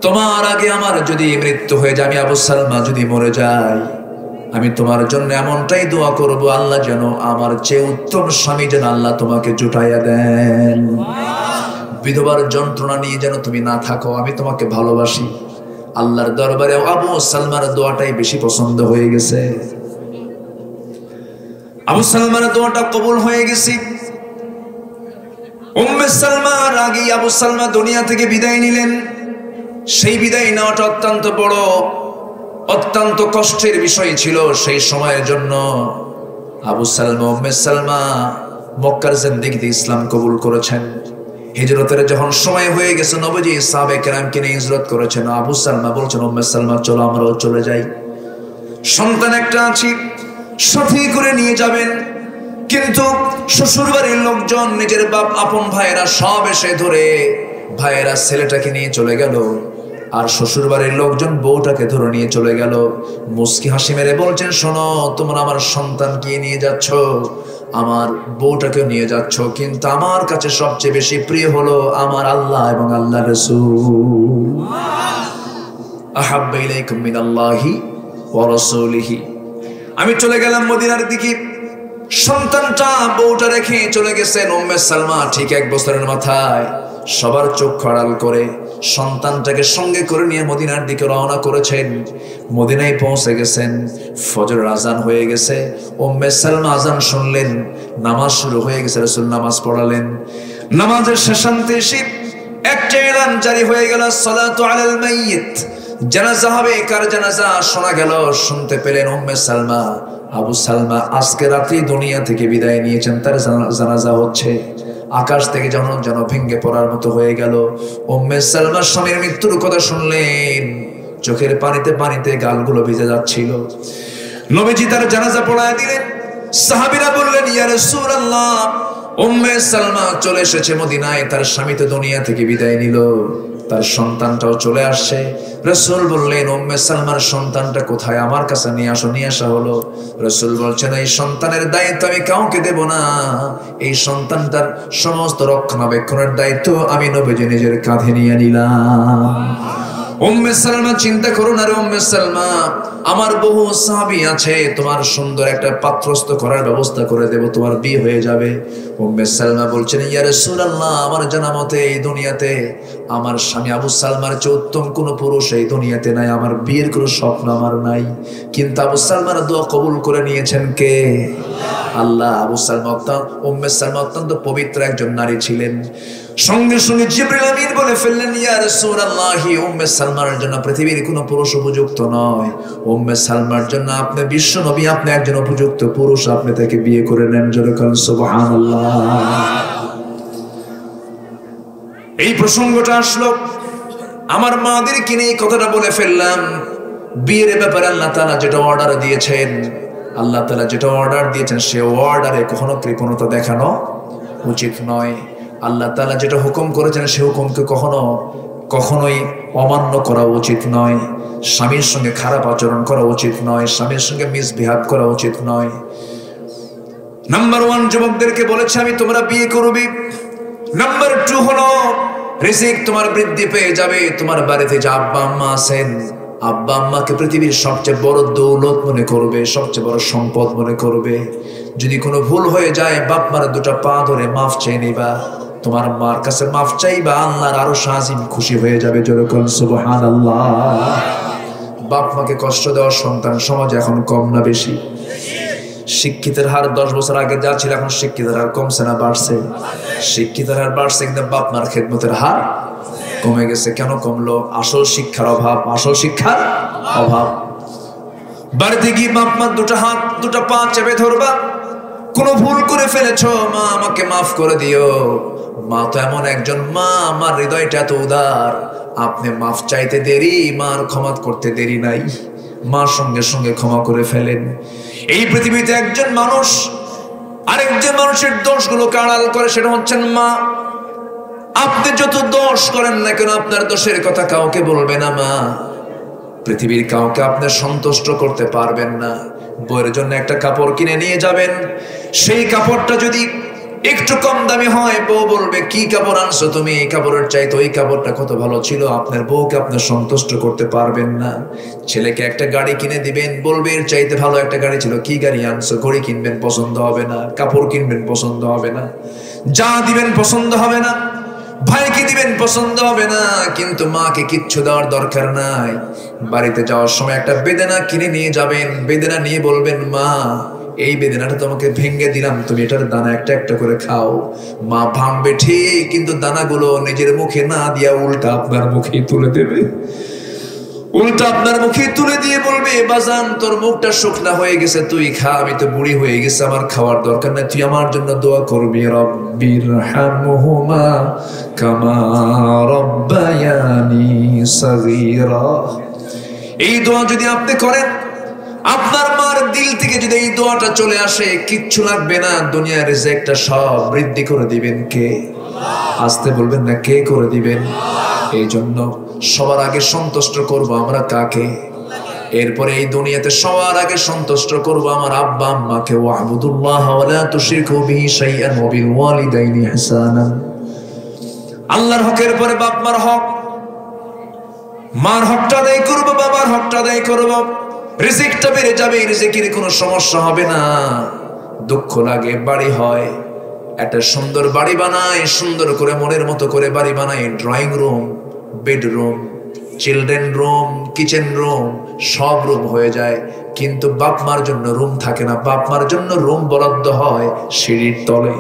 তোমার আগে আমার যদি মৃত্যু হয়ে যায়, আমি আবু সালমা যদি মরে যাই, আমি তোমার জন্য এমনটাই দোয়া করব, আল্লাহ যেন আমার চেয়ে উত্তম স্বামী যেন আল্লাহ তোমাকে জুটাইয়া দেন। বিধবার যন্ত্রণা নিয়ে যেন তুমি না থাকো, আমি তোমাকে ভালোবাসি। আল্লাহর দরবারে আবু সালমার দোয়াটাই বেশি পছন্দ হয়ে গেছে। আবু সালমার দোয়াটা কবুল হয়ে গেছে। উম্মে সালমার আগে আবু সালমা দুনিয়া থেকে বিদায় নিলেন। সেই বিদায় নেওয়াটা অত্যন্ত বড়, অত্যন্ত কষ্টের বিষয় ছিল সেই সময়ের জন্য। আবু সালমা উম্মে সালমা মক্কার জিন্দেগিতে ইসলাম কবুল করেছেন। হিজরতের যখন সময় হয়ে গেছে, নবীজি সাহাবে কেরামকে নিয়ে হিজরত করেছেন। আবু সালমা বলছেন, উম্মে সালমা চলো আমরাও চলে যাই, সন্তান একটা আছে, সাথে করে নিয়ে যাবেন। কিন্তু শ্বশুর বাড়ির লোকজন, নিজের বাপ আপন ভাইয়েরা সব এসে ধরে, ভাইয়েরা ছেলেটাকে নিয়ে চলে গেল, আর শ্বশুর বাড়ির লোকজন বউটাকে ধরে নিয়ে চলে গেল। মুস্কি হাসি মেরে বলছেন, শোনো, তোমরা আমার সন্তানকে নিয়ে যাচ্ছ, আমার বউটাকে নিয়ে যাচ্ছ, কিন্তু আমার কাছে সবচেয়ে বেশি প্রিয় হলো আমার আল্লাহ এবং আল্লাহ রাসূল। আহাব্বা ইলাইকুম মিনাল্লাহি ওয়া রাসূলিহি। আমি চলে গেলাম মদিনার দিকে। সন্তানটা বউটা রেখে চলে গেছেন উম্মে সালমা। ঠিক 1 বছরের মাথায় সবার চোখ আড়াল করে সন্তানটাকে সঙ্গে করে নিয়ে মদিনার দিকে রওনা করেছেন। মদিনায় পৌঁছে গেছেন, ফজরের আজান হয়ে গেছে। উম্মে সালমা আজান শুনলেন, নামাজ শুরু হয়ে গেছে, রাসূল নামাজ পড়ালেন। নামাজের শেষান্তে এসে একটা এলান জারি হয়ে গেল, সালাতু আলাল মাইয়িত, জানাজা হবে। কার জানাজা শোনা গেল, শুনতে পেলেন উম্মে সালমা, আবু সালমা আজকে রাত্রি দুনিয়া থেকে বিদায় নিয়েছেন, তার জানাজা হচ্ছে। আকাশ থেকে যেন ভেঙে পড়ার মতো হয়ে গেল। উম্মে সালমার স্বামীর মৃত্যুর কথা শুনলেন, চোখের পানিতে পানিতে গালগুলো ভিজে যাচ্ছিল। নবীজি তার জানাজা পড়ায় দিলেন। সাহাবীরা বললেন, ইয়া রাসূলুল্লাহ, উম্মে সালমা চলে এসেছে মদিনায়, তার স্বামী তো দুনিয়া থেকে বিদায় নিল, তার সন্তানটাও চলে আসছে। রাসূল বললেন, উম্মে সালমার সন্তানটা কোথায়? আমার কাছে নিয়ে আসো। নিয়ে আসা হলো। রাসূল বলছেন, এই সন্তানের দায়িত্ব আমি কাউকে দেব না, এই সন্তানটার সমস্ত রক্ষণাবেক্ষণের দায়িত্ব আমি নবীজি নিজের কাঁধে নিয়ে নিলাম। উম্মে সালমা চিন্তা করো না রে উম্মে সালমা, আমার বহু সাহাবী আছে, তোমার সুন্দর একটা পাত্রস্থ করার ব্যবস্থা করে দেব, তোমার বিয়ে হয়ে যাবে। উম্মে সালমা বলছেন, ইয়া রাসূলুল্লাহ, আমার জানা মতে এই দুনিয়াতে আমার স্বামী আবু সালমার চেয়ে উত্তম কোনো পুরুষ এই দুনিয়াতে নাই, আমার বিয়ের কোনো স্বপ্ন আমার নাই। কিন্তু আবু সালমার দোয়া কবুল করে নিয়েছেন কে? আল্লাহ। আবু সালমা উম্মে সালমা অত্যন্ত পবিত্র একজন নারী ছিলেন। সঙ্গে সঙ্গে জিবরিল আমিন বলে ফেললেন, ইয়া রাসূলুল্লাহ, উম্মে সালমার জন্য পৃথিবীর কোনো পুরুষ উপযুক্ত নয়, উম্মে সালমার জন্য আপনি বিশ্ব নবী, আপনি একজন উপযুক্ত পুরুষ, আপনি তাকে বিয়ে করে নেন। জোরে বলেন সুবহানাল্লাহ। এই প্রসঙ্গটা আসলো, আমার মাদেরকে নিয়ে এই কথাটা বলে ফেললাম। বিয়ের ব্যাপারে আল্লাহ তাআলা যেটা অর্ডার দিয়েছেন, আল্লাহ তাআলা যেটা অর্ডার দিয়েছেন, সে অর্ডারে কখনো কৃপণতা দেখানো উচিত নয়। আল্লাহ তাআলা যেটা হুকুম করেছেন, সে হুকুমকে কখনোই অমান্য করা উচিত নয়। স্বামীর সঙ্গে খারাপ আচরণ করা উচিত নয়, স্বামীর সঙ্গে মিসবিহেভ করা উচিত নয়। নাম্বার 1 যুবকদেরকে বলেছে আমি, তোমরা বিয়ে করবে। নাম্বার 2 হলো, রিজিক তোমার বৃদ্ধি পেয়ে যাবে। তোমার বাড়িতে যে আব্বা আম্মা আছেন, আব্বা আম্মাকে পৃথিবীর সবচেয়ে বড় দৌলত মনে করবে, সবচেয়ে বড় সম্পদ মনে করবে। যদি কোনো ভুল হয়ে যায়, বাপ মার 2টা পা ধরে মাফ চেয়ে নিবা। তোমার মার কাছে মাফ চাইবা, আল্লাহর আরো শাহিম খুশি হয়ে যাবে। জোরে বলেন সুবহানাল্লাহ। বাপ মাকে কষ্ট দেওয়ার সন্তান সমাজে এখন কম না বেশি? শিক্ষিতের হার 10 বছর আগে যা ছিল, এখন শিক্ষিতের হার কমছে না বাড়ছে? শিক্ষিতের হার বাড়ছে, কিন্তু বাপ মার খেদমতের হার কমে গেছে। কেন কমলো? আসল শিক্ষার অভাব, আসল শিক্ষার অভাব। বাড়িতে গিয়ে বাপ মার 2টা হাত 2টা পা চেপে ধরবা। কোনো ভুল করে ফেলেছো, মা আমাকে মাফ করে দিও। মা তো এমন একজন মা, আমার হৃদয়টা এত উদার, আপনি মাফ চাইতে দেরি, মার ক্ষমা করতে দেরি নাই, মা সঙ্গে সঙ্গে ক্ষমা করে ফেলেন। এই পৃথিবীতে একজন মানুষ আরেকজন মানুষের দোষগুলোকে আড়াল করে, সেটা হচ্ছেন মা। আপনি যত দোষ করেন না কেন, আপনার দোষের কথা কাউকে বলবে না মা। পৃথিবীর কাউকে আপনি সন্তুষ্ট করতে পারবেন না। বইয়ের জন্য একটা কাপড় কিনে নিয়ে যাবেন, সেই কাপড়টা যদি একটু কম দামি হয়, বউ বলবে কি কাপড় আনছো তুমি, এই কাপড়ের চাইতে ওই কাপড়টা কত ভালো ছিল। আপনার বউকে আপনি সন্তুষ্ট করতে পারবেন না। ছেলেকে একটা গাড়ি কিনে দিবেন, বলবে এর চাইতে ভালো একটা গাড়ি ছিল, কি গাড়ি আনছো। ঘড়ি কিনবেন, পছন্দ হবে না। কাপড় কিনবেন, পছন্দ হবে না। যা দিবেন পছন্দ হবে না। ভাইকে দিবেন, পছন্দ হবে না। কিন্তু মাকে কিচ্ছু দেওয়ার দরকার নাই। বাড়িতে যাওয়ার সময় একটা বেদেনা কিনে নিয়ে যাবেন, বেদেনা নিয়ে বলবেন, মা এই বেদনাটা তোমাকে ভেঙে দিলাম, তুমি এটার দানা একটা একটা করে খাও। মা ভাঙবে ঠিক, কিন্তু দানাগুলো নিজের মুখে না দিয়া উল্টা আপনার মুখে তুলে দেবে। উল্টা আপনার মুখে তুলে দিয়ে বলবে, বাজান তোর মুখটা শুকনা হয়ে গেছে, তুই খা, আমি তো বুড়ি হয়ে গেছে, আমার খাওয়ার দরকার নাই, তুই আমার জন্য দোয়া করবি, রব্বিরহামহুমা কামা রব্বায়ানি সগীরা। এই দোয়া যদি আপনি করেন, আপনার মার দিল থেকে যদি এই দোয়াটা চলে আসে, কিচ্ছু লাগবে না, দুনিয়ার রিজিকটা সব বৃদ্ধি করে দিবেন কে? আসতে বলবেন না, কে করে দিবেন? এই জন্য সবার আগে সন্তুষ্ট করব আমরা কাকে? এরপরে এই দুনিয়াতে সবার আগে সন্তুষ্ট করব আমার আব্বা আম্মাকে। ওয়াবুদুল্লাহ ওয়া লা তুশরিকু বিহি শাইআন ওয়া বিল ওয়ালিদাইনি ইহসানান। আল্লাহর হকের পরে বাপ মার হক, মার হকটা আদায় করব, বাবার হকটা আদায় করব। রিজিকটা বেড়ে যাবে, রিজিকের কোনো সমস্যা হবে না। দুঃখ লাগে, বাড়ি হয়, একটা সুন্দর বাড়ি বানায়, সুন্দর করে মনের মতো করে বাড়ি বানায়, drawing room, bedroom, children room, kitchen room, সব রুম হয়ে যায়, কিন্তু বাপ মার জন্য রুম থাকে না। বাপ মার জন্য রুম বরাদ্দ হয় সিঁড়ির তলে।